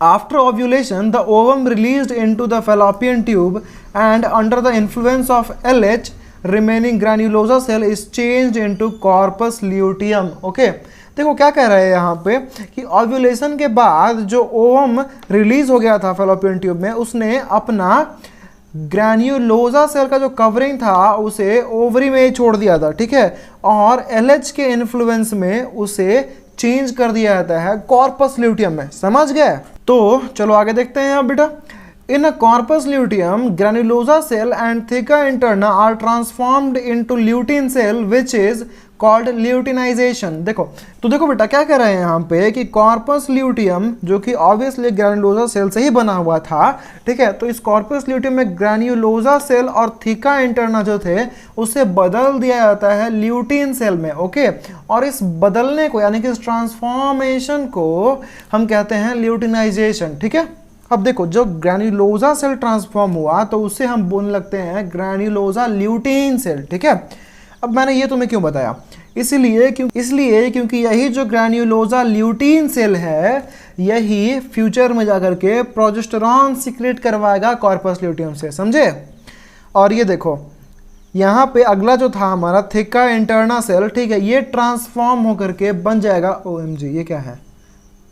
After ovulation, the ovum released into the fallopian tube and under the influence of LH, remaining granulosa cell is changed into corpus luteum, okay। देखो क्या कह रहे हैं यहाँ पे कि ओव्यूलेशन के बाद जो ओवम रिलीज हो गया था फैलोपियन ट्यूब में, उसने अपना ग्रैन्युलोसा सेल का जो कवरिंग था उसे ओवरी में छोड़ दिया था, ठीक है। और LH के इन्फ्लुएंस में उसे चेंज कर दिया जाता है कॉर्पस ल्यूटियम में, समझ गए। तो चलो आगे देखते हैं अब बेटा। In a corpus luteum granulosa cell and theca interna are transformed into lutein cell which is called luteinization. देखो तो देखो बेटा क्या कह रहे हैं यहाँ पे कि कॉर्पस ल्यूटियम जो कि ऑब्वियसली ग्रैन्युलोसा सेल से ही बना हुआ था, ठीक है। तो इस कॉर्पस ल्यूटियम में ग्रैन्युलोसा सेल और थिका इंटरना जो थे उसे बदल दिया जाता है ल्यूटिन सेल में, ओके। और इस बदलने को यानी कि इस ट्रांसफॉर्मेशन को हम कहते हैं ल्यूटिनाइजेशन, ठीक है। अब देखो जो ग्रैन्युलोसा सेल ट्रांसफॉर्म हुआ तो उससे हम बोलने लगते हैं ग्रैन्युलोसा ल्यूटिन सेल, ठीक है। अब मैंने ये तुम्हें क्यों बताया, इसलिए क्योंकि यही जो ग्रैन्युलोसा ल्यूटिन सेल है यही फ्यूचर में जाकर के प्रोजेस्टेरॉन सीक्रेट करवाएगा कॉर्पस ल्यूटियम से, समझे। और ये देखो यहाँ पे अगला जो था हमारा थिका इंटरना सेल, ठीक है, ये ट्रांसफॉर्म होकर के बन जाएगा, OMG ये क्या है,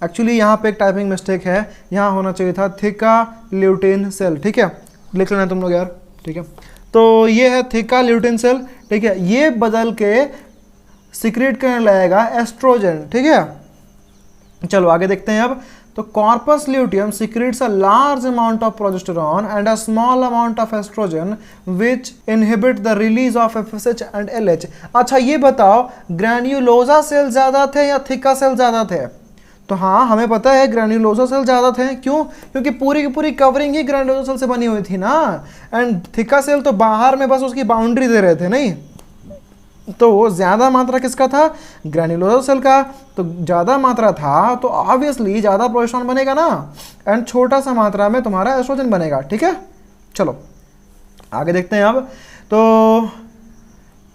एक्चुअली यहाँ पे एक टाइपिंग मिस्टेक है, यहाँ होना चाहिए था थिका ल्यूटिन सेल, ठीक है, लिख लेना तुम लोग यार, ठीक है। तो ये है थिका ल्यूटिन सेल, ठीक है, ये बदल के सीक्रेट करने लगेगा एस्ट्रोजन, ठीक है। चलो आगे देखते हैं अब। तो corpus luteum secrets a large amount of progesterone and a small amount of oestrogen which inhibit the release of FSH and LH। अच्छा ये बताओ, ग्रैन्युलोसा सेल ज्यादा थे या थिका सेल ज्यादा थे? तो हाँ, हमें पता है ग्रैन्युलोसा सेल ज़्यादा थे, क्यों? क्योंकि पूरी की पूरी कवरिंग ही ग्रैन्युलोसा सेल से बनी हुई थी ना, एंड थिका सेल तो बाहर में बस उसकी बाउंड्री दे रहे थे, नहीं? तो ज़्यादा मात्रा किसका था? ग्रैन्युलोसा सेल का। तो ज़्यादा मात्रा था तो ऑब्वियसली ज़्यादा प्रोजेस्टेरॉन बनेगा ना, एंड छोटा सा मात्रा में तुम्हारा एस्ट्रोजन बनेगा, ठीक है। चलो आगे देखते हैं अब। तो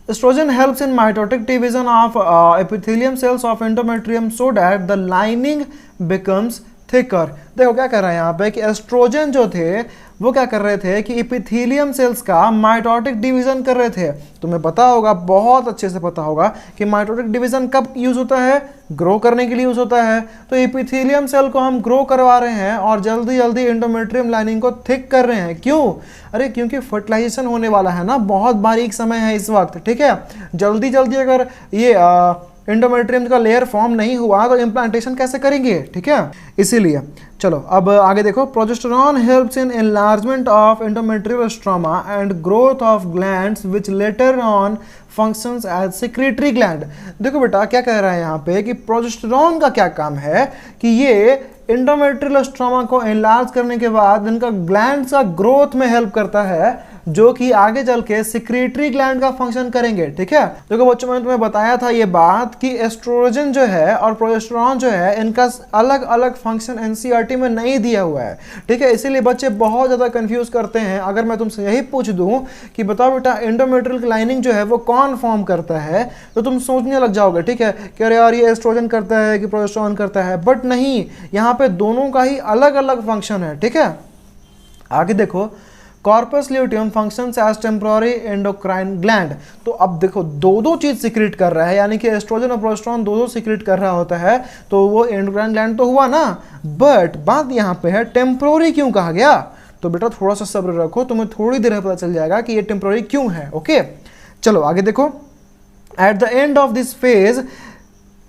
estrogen helps in mitotic division of epithelium cells of endometrium so that the lining becomes thicker। देखो क्या कर रहा है यहाँ पे कि एस्ट्रोजन जो थे वो क्या कर रहे थे कि इपिथेलियम सेल्स का माइटोटिक डिवीजन कर रहे थे। तुम्हें पता होगा, बहुत अच्छे से पता होगा कि माइटोटिक डिवीजन कब यूज होता है? ग्रो करने के लिए यूज होता है। तो इपिथेलियम सेल को हम ग्रो करवा रहे हैं और जल्दी जल्दी एंडोमेट्रियम लाइनिंग को थिक कर रहे हैं। क्यों? अरे क्योंकि फर्टिलाइजेशन होने वाला है ना, बहुत बारीक समय है इस वक्त, ठीक है। जल्दी जल्दी अगर ये एंडोमेट्रियम का लेयर फॉर्म नहीं हुआ तो इम्प्लांटेशन कैसे करेंगे, ठीक है, इसीलिए। चलो अब आगे देखो। Progesterone helps in enlargement of endometrial stroma and growth of glands which later on functions as secretory gland. देखो बेटा क्या कह रहा है यहाँ पे कि प्रोजेस्टेरॉन का क्या काम है कि ये एंडोमेट्रियल स्ट्रोमा को एनलार्ज करने के बाद इनका ग्लैंड्स का ग्रोथ में हेल्प करता है, जो कि आगे चल के सिक्रेटरी ग्लैंड का फंक्शन करेंगे, ठीक है। देखो बच्चों, मैंने तुम्हें बताया था ये बात कि एस्ट्रोजन जो है और प्रोजेस्टेरॉन जो है इनका अलग अलग फंक्शन एनसीईआरटी में नहीं दिया हुआ है, ठीक है। इसीलिए बच्चे बहुत ज़्यादा कंफ्यूज करते हैं। अगर मैं तुमसे यही पूछ दूं कि बताओ बेटा एंडोमेट्रियल लाइनिंग जो है वो कौन फॉर्म करता है, तो तुम सोचने लग जाओगे, ठीक है, कि अरे यार ये एस्ट्रोजन करता है कि प्रोजेस्टेरॉन करता है, बट नहीं, यहाँ पे दोनों का ही अलग अलग फंक्शन है, ठीक है। आगे देखो। Corpus luteum functions as temporary endocrine gland. तो अब देखो दो दो चीज सीक्रेट कर रहा है, यानी कि एस्ट्रोजन और प्रोजेस्टेरॉन दो दो सीक्रेट कर रहा होता है, तो वो एंडोक्राइन ग्लैंड तो हुआ ना। बट बात यहाँ पे है टेम्पोररी क्यों कहा गया? तो बेटा थोड़ा सा सब्र रखो, तुम्हें थोड़ी देर में पता चल जाएगा कि ये टेम्पोररी क्यों है, ओके। चलो आगे देखो। At the end of this phase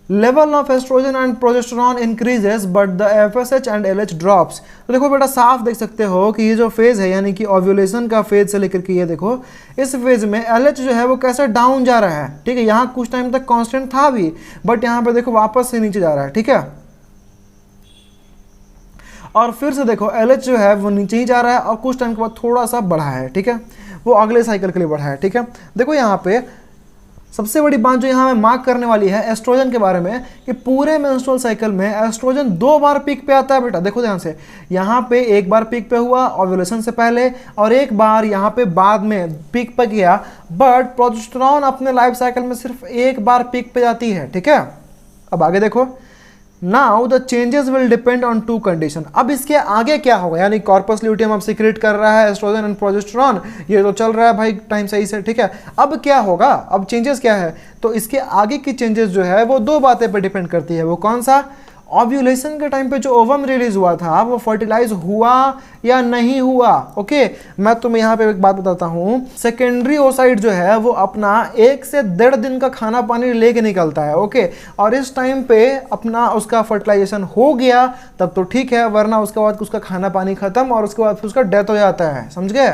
level of oestrogen and progesterone increases but the FSH and LH drops. तो देखो बेटा साफ देख सकते हो कि ये जो फेज है, यानी कि ओव्यूलेशन का फेज से लेकर के ये देखो, इस फेज में LH जो है वो कैसे डाउन जा रहा है, ठीक है। यहाँ कुछ टाइम तक कांस्टेंट था भी, बट यहाँ पे देखो वापस से नीचे जा रहा है, ठीक है। और फिर से देखो LH जो है वो नीचे ही जा रहा है और कुछ टाइम के बाद थोड़ा सा बढ़ा है, ठीक है, वो अगले साइकिल के लिए बढ़ा है, ठीक है। देखो यहाँ पे सबसे बड़ी बात जो यहाँ में मार्क करने वाली है एस्ट्रोजन के बारे में कि पूरे मेंस्ट्रुअल साइकिल में एस्ट्रोजन 2 बार पीक पे आता है बेटा। देखो ध्यान से, यहाँ पे एक बार पीक पे हुआ ओव्यूलेशन से पहले और एक बार यहाँ पे बाद में पीक पे गया, बट प्रोजेस्टेरॉन अपने लाइफ साइकिल में सिर्फ एक बार पीक पे जाती है, ठीक है। अब आगे देखो। Now the changes will depend on 2 condition. अब इसके आगे क्या होगा, यानी कॉर्पस ल्यूटियम अब सीक्रेट कर रहा है एस्ट्रोजन एंड प्रोजेस्टेरॉन, ये तो चल रहा है भाई टाइम सही से, ठीक है। अब क्या होगा, अब चेंजेस क्या है, तो इसके आगे की चेंजेस जो है वो 2 बातें पे डिपेंड करती है। वो कौन सा? ओव्यूलेशन के टाइम पे जो ओवम रिलीज हुआ था वो फर्टिलाइज हुआ या नहीं हुआ, ओके। मैं तुम्हें यहाँ पे एक बात बताता हूँ, सेकेंडरी ओसाइट जो है वो अपना 1 से 1.5 दिन का खाना पानी लेके निकलता है, ओके। और इस टाइम पे अपना उसका फर्टिलाइजेशन हो गया तब तो ठीक है, वरना उसके बाद उसका खाना पानी खत्म और उसके बाद फिर उसका डेथ हो जाता है, समझ गए।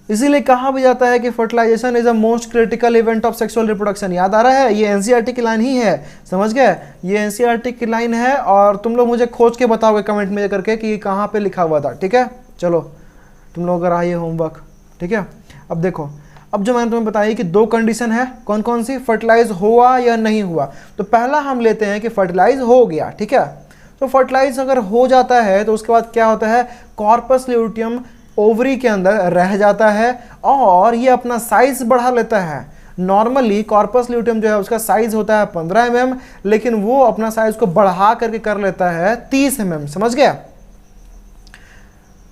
इसीलिए कहा भी जाता है कि fertilisation is a most critical event of sexual reproduction. याद आ रहा है, ये एनसीईआरटी की लाइन ही है, समझ गए, ये एनसीईआरटी की लाइन है और तुम लोग मुझे खोज के बताओगे कमेंट में करके कि कहाँ पे लिखा हुआ था, ठीक है। चलो तुम लोग अगर आइए होमवर्क, ठीक है। अब देखो, अब जो मैंने तुम्हें बताई कि 2 कंडीशन है, कौन कौन सी? फर्टिलाइज हुआ या नहीं हुआ। तो पहला हम लेते हैं कि फर्टिलाइज हो गया, ठीक है। तो फर्टिलाइज अगर हो जाता है तो उसके बाद क्या होता है, कॉर्पस ल्यूटियम ओवरी के अंदर रह जाता है और ये अपना साइज बढ़ा लेता है। नॉर्मली कॉर्पस ल्यूटियम जो है उसका साइज होता है 15 mm, लेकिन वो अपना साइज को बढ़ा करके कर लेता है 30 mm। समझ गया?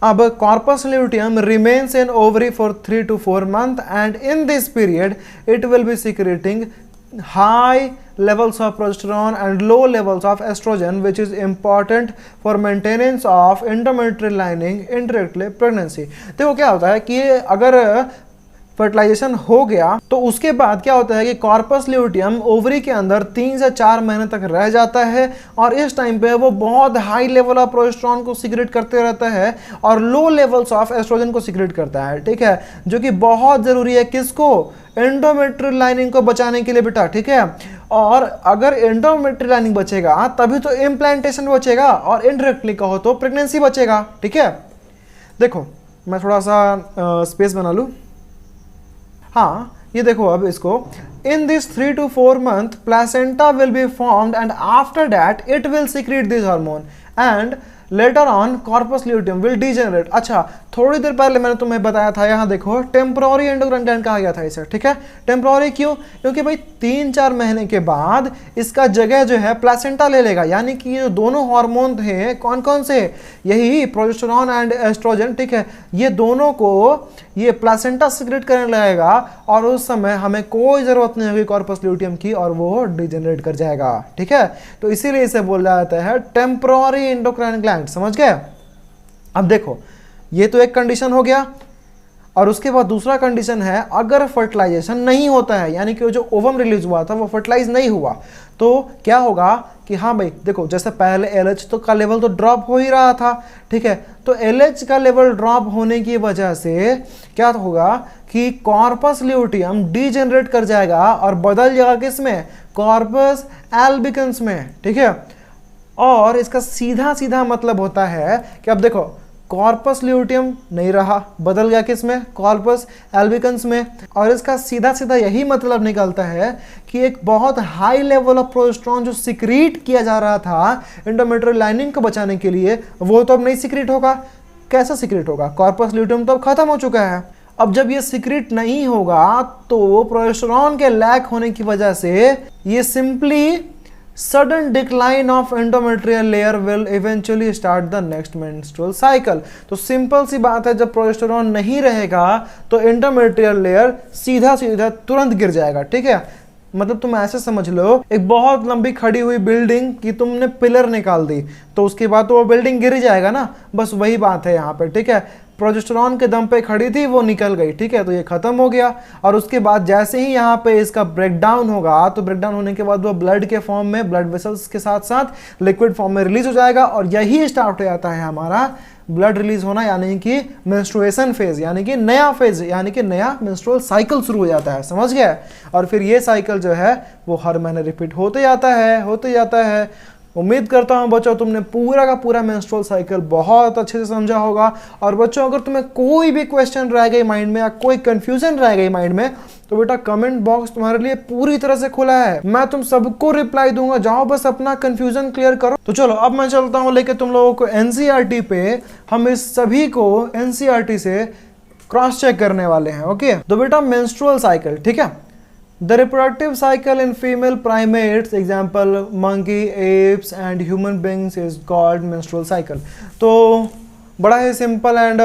अब corpus luteum remains in ovary for 3 to 4 months and in this period it will be secreting high levels of progesterone and low levels of estrogen, which is important for maintenance of endometrial lining indirectly pregnancy। देखो क्या होता है कि अगर fertilisation हो गया तो उसके बाद क्या होता है कि कॉर्पस ल्यूटियम ओवरी के अंदर 3 से 4 महीने तक रह जाता है और इस टाइम पे वो बहुत हाई लेवल ऑफ प्रोजेस्टेरोन को सिक्रेट करते रहता है और लो लेवल्स ऑफ एस्ट्रोजन को सिक्रेट करता है। ठीक है, जो कि बहुत ज़रूरी है किसको? एंडोमेट्रियल लाइनिंग को बचाने के लिए बेटा। ठीक है, और अगर एंडोमेट्रियल लाइनिंग बचेगा तभी तो इम्प्लांटेशन बचेगा और इनडायरेक्टली कहो तो प्रेगनेंसी बचेगा। ठीक है, देखो मैं थोड़ा सा स्पेस बना लूँ। हाँ, ये देखो अब इसको, in this 3 to 4 month placenta will be formed and after that it will secret this hormone and later on corpus luteum will degenerate. अच्छा, थोड़ी देर पहले मैंने तुम्हें बताया था, यहाँ देखो टेम्पोररी एंडोक्राइन ग्लैंड कहा गया था इसे। ठीक है, टेम्पोररी क्यों? क्योंकि भाई 3-4 महीने के बाद इसका जगह जो है प्लासेंटा ले लेगा, यानी कि ये दोनों हार्मोन थे कौन कौन से? यही प्रोजेस्टेरोन एंड एस्ट्रोजन। ठीक है, ये दोनों को ये प्लासेंटा सिक्रेट करने लगेगा और उस समय हमें कोई ज़रूरत नहीं होगी कॉर्पस ल्यूटियम की और वो डिजेनरेट कर जाएगा। ठीक है, तो इसीलिए इसे बोला जाता है टेम्पोररी एंडोक्राइन ग्लैंड। समझ गए? अब देखो, ये तो एक कंडीशन हो गया और उसके बाद दूसरा कंडीशन है, अगर फर्टिलाइजेशन नहीं होता है, यानी कि जो ओवम रिलीज हुआ था वो फर्टिलाइज नहीं हुआ, तो क्या होगा कि हाँ भाई देखो, जैसे पहले LH तो का लेवल तो ड्रॉप हो ही रहा था। ठीक है, तो LH का लेवल ड्रॉप होने की वजह से क्या होगा कि कॉर्पस ल्यूटियम डीजेनरेट कर जाएगा और बदल जाएगा किसमें? कॉर्पस एल्बिकन्स में। ठीक है, और इसका सीधा सीधा मतलब होता है कि अब देखो कॉर्पस ल्यूटियम नहीं रहा, बदल गया किसमें? कॉर्पस एल्बिकन्स में। और इसका सीधा सीधा यही मतलब निकलता है कि एक बहुत हाई लेवल ऑफ प्रोजेस्टेरोन जो सिक्रीट किया जा रहा था एंडोमेट्रियल लाइनिंग को बचाने के लिए, वो तो अब नहीं सिक्रीट होगा। कैसा सिक्रीट होगा? कॉर्पस ल्यूटियम तो अब खत्म हो चुका है। अब जब ये सिक्रीट नहीं होगा तो प्रोजेस्टेरोन के लैक होने की वजह से ये simply sudden decline of endometrial layer will eventually start the next menstrual cycle। तो सिंपल सी बात है, जब प्रोजेस्टेरोन नहीं रहेगा तो एंडोमेट्रियल लेयर सीधा सीधा तुरंत गिर जाएगा। ठीक है, मतलब तुम ऐसे समझ लो, एक बहुत लंबी खड़ी हुई बिल्डिंग की तुमने पिलर निकाल दी तो उसके बाद तो वो बिल्डिंग गिर जाएगा ना, बस वही बात है यहाँ पे। ठीक है, प्रोजेस्टेरोन के दम पे खड़ी थी, वो निकल गई। ठीक है, तो ये खत्म हो गया और उसके बाद जैसे ही यहाँ पे इसका ब्रेकडाउन होगा तो ब्रेकडाउन होने के बाद वो ब्लड के फॉर्म में, ब्लड वेसल्स के साथ साथ लिक्विड फॉर्म में रिलीज हो जाएगा और यही स्टार्ट हो जाता है हमारा ब्लड रिलीज होना, यानी कि मेंस्ट्रुएशन फेज, यानी कि नया फेज, यानी कि नया मेंस्ट्रुअल साइकिल शुरू हो जाता है। समझ गए? और फिर ये साइकिल जो है वो हर महीने रिपीट होते जाता है। उम्मीद करता हूँ बच्चों तुमने पूरा का पूरा मेंस्ट्रुअल साइकिल बहुत अच्छे से समझा होगा। और बच्चों अगर तुम्हें कोई भी क्वेश्चन रह गई माइंड में या कोई कंफ्यूजन रह गई माइंड में तो बेटा कमेंट बॉक्स तुम्हारे लिए पूरी तरह से खुला है, मैं तुम सबको रिप्लाई दूंगा। जाओ बस अपना कंफ्यूजन क्लियर करो। तो चलो अब मैं चलता हूँ लेके तुम लोगों को एनसीईआरटी पे, हम इस सभी को एनसीईआरटी से क्रॉस चेक करने वाले हैं। ओके, तो बेटा मेंस्ट्रुअल साइकिल, ठीक है, The reproductive cycle in female primates, example monkey, apes and human beings is called menstrual cycle। तो बड़ा ही सिंपल एंड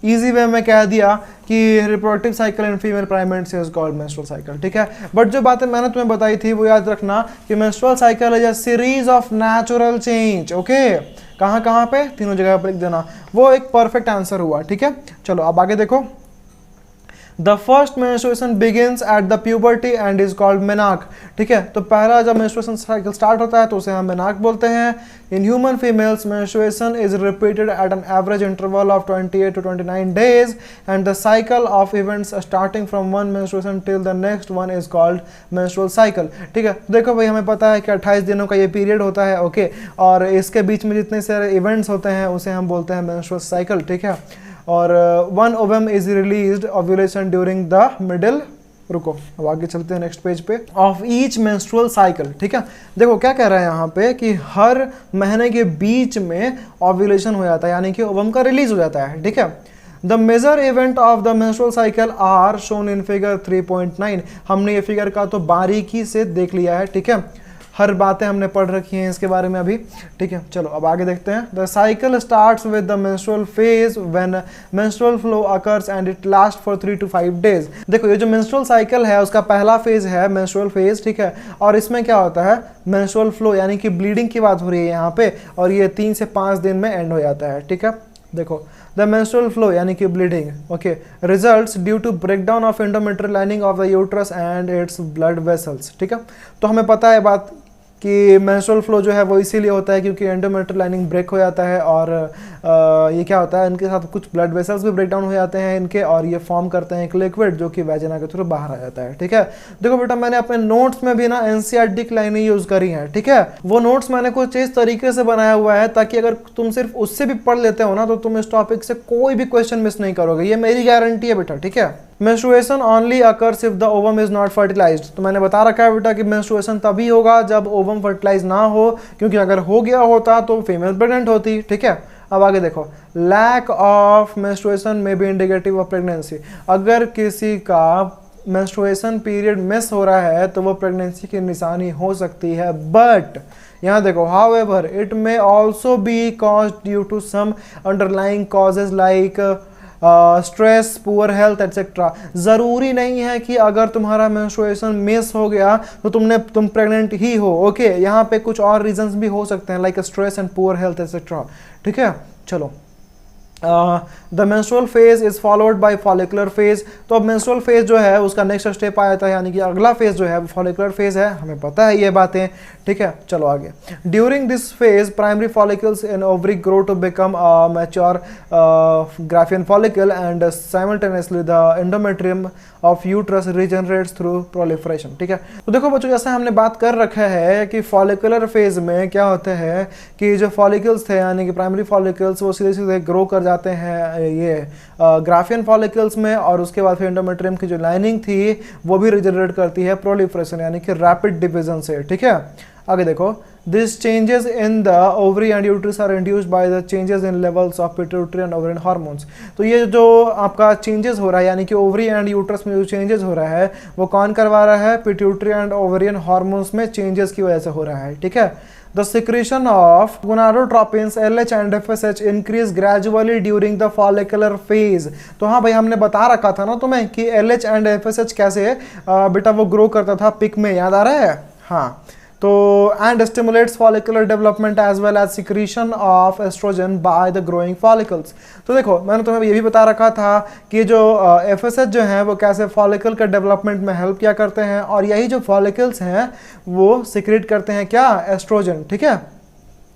इजी वे में कह दिया कि reproductive cycle in female primates is called menstrual cycle. ठीक है, बट जो बातें मैंने तुम्हें बताई थी वो याद रखना कि menstrual cycle is a series of natural change. Okay, कहाँ कहाँ पे? तीनों जगह पर लिख देना, वो एक परफेक्ट आंसर हुआ। ठीक है, चलो अब आगे देखो। The first menstruation begins at the puberty and is called menarche। ठीक है, तो पहला जब menstruation cycle स्टार्ट होता है तो उसे हम menarche बोलते हैं। In human females, menstruation is repeated at an average interval of 28 to 29 days and the cycle of events starting from one menstruation till the next one is called menstrual cycle। ठीक है, देखो भाई हमें पता है कि 28 दिनों का ये पीरियड होता है। ओके, और इसके बीच में जितने सारे इवेंट्स होते हैं उसे हम बोलते हैं menstrual cycle। ठीक है, और one ovum is released ovulation during the middle, रुको अब आगे चलते हैं नेक्स्ट पेज पे, ऑफ ईच मेंस्ट्रुअल साइकिल। ठीक है, देखो क्या कह रहा है यहाँ पे कि हर महीने के बीच में ओव्यूलेशन हो जाता है, यानी कि ओवम का रिलीज हो जाता है। ठीक है, the major event of the menstrual cycle are shown in figure 3.9। हमने ये फिगर का तो बारीकी से देख लिया है, ठीक है, हर बातें हमने पढ़ रखी हैं इसके बारे में अभी, ठीक है। चलो अब आगे देखते हैं। The cycle starts with the menstrual phase when menstrual flow occurs and it last for 3 to 5 days। देखो ये जो मेंस्ट्रुअल साइकिल है उसका पहला फेज है मेंस्ट्रुअल फेज, ठीक है, और इसमें क्या होता है, मेंस्ट्रुअल फ्लो यानी कि ब्लीडिंग की बात हो रही है यहाँ पे, और ये 3 से 5 दिन में एंड हो जाता है, ठीक है। देखो द मेंस्ट्रुअल फ्लो यानी कि bleeding, okay, results due to breakdown of endometrial lining of the uterus and its blood vessels, ठीक है। तो हमें पता है बात कि मेंस्ट्रुअल फ्लो जो है वो इसीलिए होता है क्योंकि एंडोमेट्रियल लाइनिंग ब्रेक हो जाता है, और ये क्या होता है, इनके साथ कुछ ब्लड वेसल्स भी ब्रेक डाउन हो जाते हैं इनके, और ये फॉर्म करते हैं एक लिक्विड जो कि वैजिना के थ्रू बाहर आ जाता है, ठीक है। देखो बेटा मैंने अपने नोट्स में भी ना एनसीईआरटी की लाइनें यूज करी हैं, ठीक है। वो नोट्स मैंने कुछ इस तरीके से बनाया हुआ है ताकि अगर तुम सिर्फ उससे भी पढ़ लेते हो ना तो तुम इस टॉपिक से कोई भी क्वेश्चन मिस नहीं करोगे, ये मेरी गारंटी है बेटा, ठीक है। Menstruation only occurs if the ovum is not fertilised. तो मैंने बता रखा है बेटा कि मेंस्ट्रुएशन तभी होगा जब ओवम फर्टिलाइज ना हो, क्योंकि अगर हो गया होता तो फीमेल प्रेग्नेंट होती, ठीक है। अब आगे देखो, लैक ऑफ मेंस्ट्रुएशन में बी इंडिकेटिव ऑफ प्रेगनेंसी। अगर किसी का मेंस्ट्रुएशन पीरियड मिस हो रहा है तो वो प्रेगनेंसी की निशानी हो सकती है, बट यहाँ देखो however it may also be caused due to some underlying causes like stress, poor health etcetera. ज़रूरी नहीं है कि अगर तुम्हारा मेंस्ट्रुएशन मिस हो गया तो तुम प्रेग्नेंट ही हो, ओके। यहाँ पे कुछ और रीजंस भी हो सकते हैं like stress and poor health etcetera, ठीक है। चलो the menstrual phase is followed by follicular phase. तो अब मेंस्ट्रुअल फेज जो है उसका नेक्स्ट स्टेप आ जाता है, यानी कि अगला फेज जो है वो फॉलिकुलर फेज है, हमें पता है ये बातें, ठीक है। चलो आगे, during this phase primary follicles in ovary grow to become mature Graafian follicle and simultaneously the endometrium of uterus regenerates through proliferation, ठीक है। तो देखो बच्चों जैसे हमने बात कर रखा है कि फॉलिकुलर फेज में क्या होता है कि जो फॉलिकल्स थे यानी कि प्राइमरी फॉलिकल्स वो सीधे सीधे ग्रो कर जाते हैं ये ग्राफियन फॉलिकल्स में, और उसके बाद फिर एंडोमेट्रियम की जो लाइनिंग थी वो भी रिजनरेट करती है प्रोलिफरेशन यानी कि रैपिड डिवीजन से, ठीक है। आगे देखो, this changes in the ovary and uterus are induced by the changes in levels of pituitary and ovarian hormones. तो ये जो आपका चेंजेस हो रहा है यानी कि ओवरी एंड यूट्रस में जो चेंजेस हो रहा है वो कौन करवा रहा है, पिट्यूटरी एंड ओवरियन हार्मोन्स में चेंजेस की वजह से हो रहा है, ठीक है। The secretion of gonadotropins LH and FSH increase gradually during the follicular phase। तो हाँ भाई हमने बता रखा था ना तुम्हें कि LH and FSH कैसे बेटा वो ग्रो करता था पिक में, याद आ रहा है, हाँ। तो and stimulates follicular development as well as secretion of estrogen by the growing follicles. तो देखो मैंने तुम्हें ये भी बता रखा था कि जो एफएसएच जो है वो कैसे फॉलिकल का डेवलपमेंट में हेल्प किया करते हैं, और यही जो फॉलिकल्स हैं वो सिक्रेट करते हैं क्या, एस्ट्रोजन, ठीक है।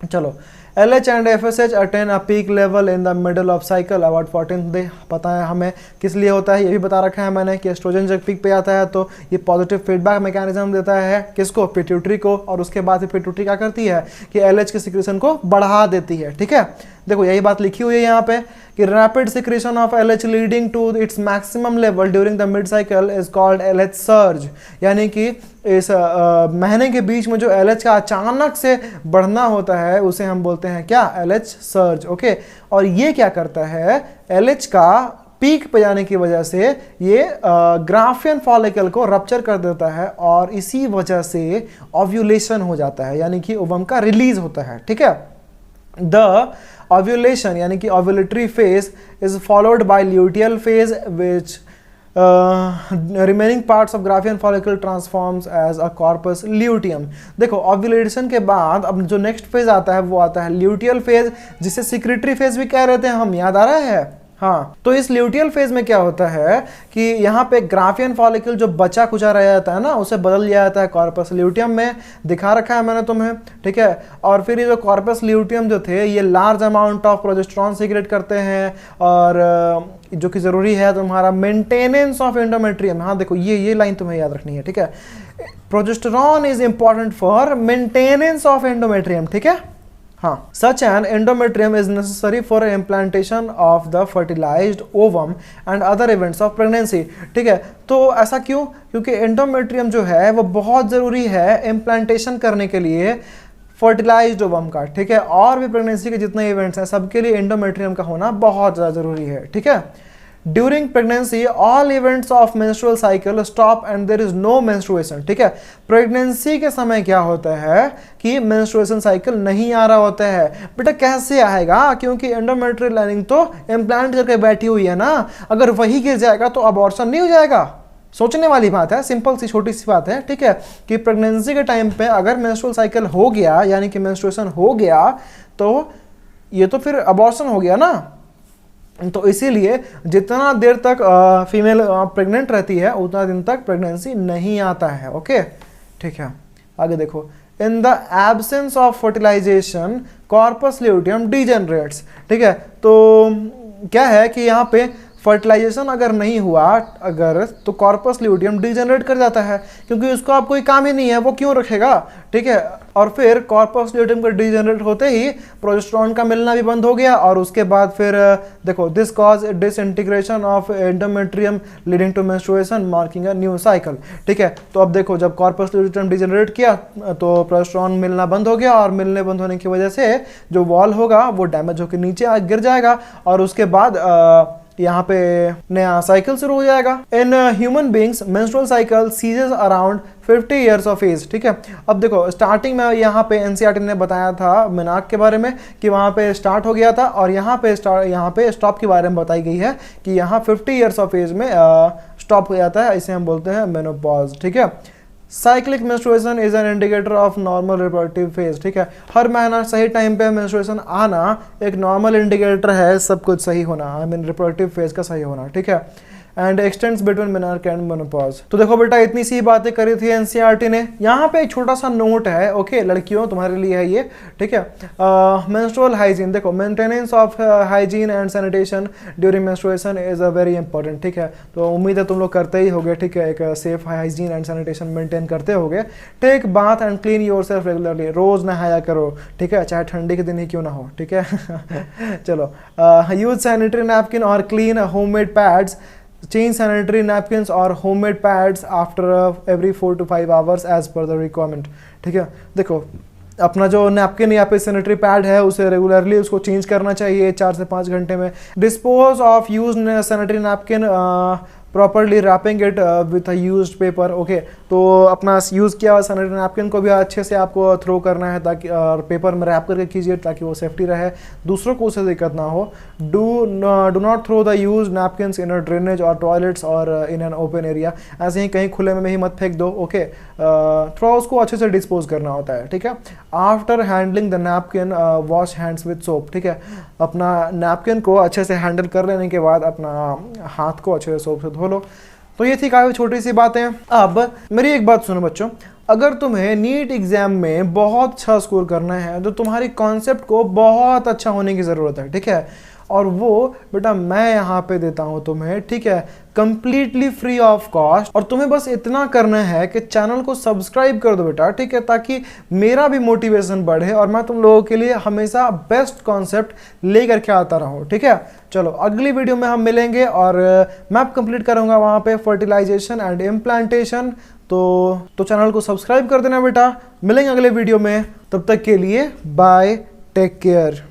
चलो, LH and FSH attain a peak level in the middle of cycle about 14th day। पता है हमें किस लिए होता है, ये भी बता रखा है मैंने कि एस्ट्रोजन जब पीक पे आता है तो ये पॉजिटिव फीडबैक मैकेनिज्म देता है किसको, पिट्यूटरी को, और उसके बाद पिट्यूटरी क्या करती है कि LH के सिक्रेशन को बढ़ा देती है, ठीक है। देखो यही बात लिखी हुई है यहाँ पे कि rapid secretion of LH leading to its maximum level during the mid cycle is called LH surge. यानी कि इस महीने के बीच में जो LH का अचानक से बढ़ना होता है उसे हम बोलते हैं क्या, LH सर्ज, ओके। और ये क्या करता है, LH का पीक पे जाने की वजह से ये ग्राफियन फॉलिकल को रप्चर कर देता है और इसी वजह से ओव्यूलेशन हो जाता है यानी कि ओवम का रिलीज होता है, ठीक है। द ovulation यानी कि ovulatory phase is followed by luteal phase which remaining parts of Graafian follicle transforms as a corpus luteum। देखो ovulation के बाद अब जो नेक्स्ट फेज आता है वो आता है luteal phase, जिसे secretory phase भी कह रहे थे हम, याद आ रहा है, हाँ। तो इस ल्यूटियल फेज में क्या होता है कि यहाँ पे ग्राफियन फॉलिकल जो बचा खुचा रह जाता है ना उसे बदल दिया जाता है कॉर्पस ल्यूटियम में, दिखा रखा है मैंने तुम्हें, ठीक है। और फिर ये जो कॉर्पस ल्यूटियम जो थे ये large amount of progesterone secret करते हैं, और जो कि ज़रूरी है तुम्हारा मेंटेनेंस ऑफ एंडोमेट्रियम। हाँ देखो ये लाइन तुम्हें याद रखनी है, ठीक है। Progesterone is important for maintenance of endometrium, ठीक है, हाँ। Such an endometrium is necessary for implantation of the fertilised ovum and other events of pregnancy, ठीक है। तो ऐसा क्यों, क्योंकि एंडोमेट्रियम जो है वो बहुत ज़रूरी है इम्प्लांटेशन करने के लिए फर्टिलाइज्ड ओवम का, ठीक है, और भी प्रेगनेंसी के जितने इवेंट्स हैं सबके लिए एंडोमेट्रियम का होना बहुत ज़्यादा ज़रूरी है, ठीक है। During pregnancy all events of menstrual cycle stop and there is no menstruation, ठीक है। प्रेगनेंसी के समय क्या होता है कि मेंस्ट्रुएशन साइकिल नहीं आ रहा होता है। बेटा कैसे आएगा, क्योंकि एंडोमेट्रियल लाइनिंग तो इम्प्लांट करके बैठी हुई है ना, अगर वही गिर जाएगा तो अबॉर्शन नहीं हो जाएगा। सोचने वाली बात है, सिंपल सी छोटी सी बात है, ठीक है, कि प्रेगनेंसी के टाइम पे अगर मेंस्ट्रुअल साइकिल हो गया यानी कि मेंस्ट्रुएशन हो गया तो ये तो फिर अबॉर्शन हो गया ना। तो इसीलिए जितना देर तक फीमेल प्रेग्नेंट रहती है उतना दिन तक प्रेगनेंसी नहीं आता है, ओके, ठीक है। आगे देखो, in the absence of fertilisation corpus luteum degenerates, ठीक है। तो क्या है कि यहाँ पे फर्टिलाइजेशन अगर नहीं हुआ अगर तो कॉर्पस ल्यूटियम डीजेनरेट कर जाता है, क्योंकि उसको अब कोई काम ही नहीं है, वो क्यों रखेगा, ठीक है। और फिर कॉर्पस ल्यूटियम का डीजेनरेट होते ही प्रोजेस्टेरोन का मिलना भी बंद हो गया, और उसके बाद फिर देखो this cause disintegration of endometrium leading to menstruation marking a new cycle, ठीक है। तो अब देखो जब कॉर्पस ल्यूटियम डीजेनरेट किया तो प्रोजेस्टेरोन मिलना बंद हो गया, और मिलने बंद होने की वजह से जो वॉल होगा वो डैमेज होकर नीचे गिर जाएगा, और उसके बाद यहाँ पे नया साइकिल शुरू हो जाएगा। In human beings menstrual cycle ceases around 50 years of age, ठीक है। अब देखो स्टार्टिंग में यहाँ पे एनसीईआरटी ने बताया था मेनार्क के बारे में कि वहाँ पे स्टार्ट हो गया था, और यहाँ पे स्टॉप के बारे में बताई गई है कि यहाँ 50 ईयर्स ऑफ एज में स्टॉप हो जाता है, इसे हम बोलते हैं मेनोपॉज, ठीक है। Cyclic menstruation is an indicator of normal reproductive phase, ठीक है। हर महीना सही टाइम पे मेंस्ट्रुएशन आना एक नॉर्मल इंडिकेटर है सब कुछ सही होना, आई मीन रिप्रोडक्टिव फेज का सही होना, ठीक है। And x tends between menarche and menopause. तो देखो बेटा इतनी सी बातें करी थी एनसीईआरटी ने। यहाँ पे एक छोटा सा नोट है, ओके लड़कियों तुम्हारे लिए है ये, ठीक है। मेंस्ट्रुअल हाइजीन, देखो maintenance of hygiene and sanitation during menstruation is a very important, ठीक है। तो उम्मीद है तुम लोग करते ही होगे, ठीक है, एक safe hygiene and sanitation maintain करते होगे। Take bath and clean yourself regularly, रोज नहाया करो, ठीक है, चाहे ठंडी के दिन ही क्यों ना हो, ठीक है। चलो, यूज सैनिटरी नैपकिन और clean homemade pads, change sanitary napkins or homemade pads after every 4 to 5 hours as per the requirement, ठीक है। देखो अपना जो नैपकिन या फिर सैनिटरी पैड है उसे रेगुलरली उसको चेंज करना चाहिए 4 से 5 घंटे में। Dispose of use sanitary napkin properly wrapping it with a used paper, okay. तो अपना यूज़ किया हुआ सैनिटरी नैपकिन को भी अच्छे से आपको थ्रो करना है ताकि और पेपर में रैप करके कीजिए ताकि वो सेफ्टी रहे, दूसरों को उससे दिक्कत ना हो। Do not throw the use napkins in a drainage और टॉयलेट्स और इन एन ओपन एरिया, ऐसे ही कहीं खुले में ही मत फेंक दो, ओके। थोड़ा उसको अच्छे से डिस्पोज करना होता है, ठीक है। After handling the napkin wash hands with soap, ठीक है। अपना नैपकिन को अच्छे से हैंडल कर लेने के बाद अपना हाथ को अच्छे से सोप से धो लो। तो ये थी काफ़ी छोटी सी बातें। अब मेरी एक बात सुनो बच्चों, अगर तुम्हें नीट एग्जाम में बहुत अच्छा स्कोर करना है तो तुम्हारी कॉन्सेप्ट को बहुत अच्छा होने की ज़रूरत है, ठीक है। और वो बेटा मैं यहाँ पे देता हूँ तुम्हें, ठीक है, कंप्लीटली फ्री ऑफ कॉस्ट। और तुम्हें बस इतना करना है कि चैनल को सब्सक्राइब कर दो बेटा, ठीक है, ताकि मेरा भी मोटिवेशन बढ़े और मैं तुम लोगों के लिए हमेशा बेस्ट कॉन्सेप्ट लेकर के आता रहूँ, ठीक है। चलो अगली वीडियो में हम मिलेंगे और मैप कंप्लीट करूँगा वहाँ पे फर्टिलाइजेशन एंड इम्प्लांटेशन। तो चैनल को सब्सक्राइब कर देना बेटा। मिलेंगे अगले वीडियो में, तब तक के लिए बाय, टेक केयर।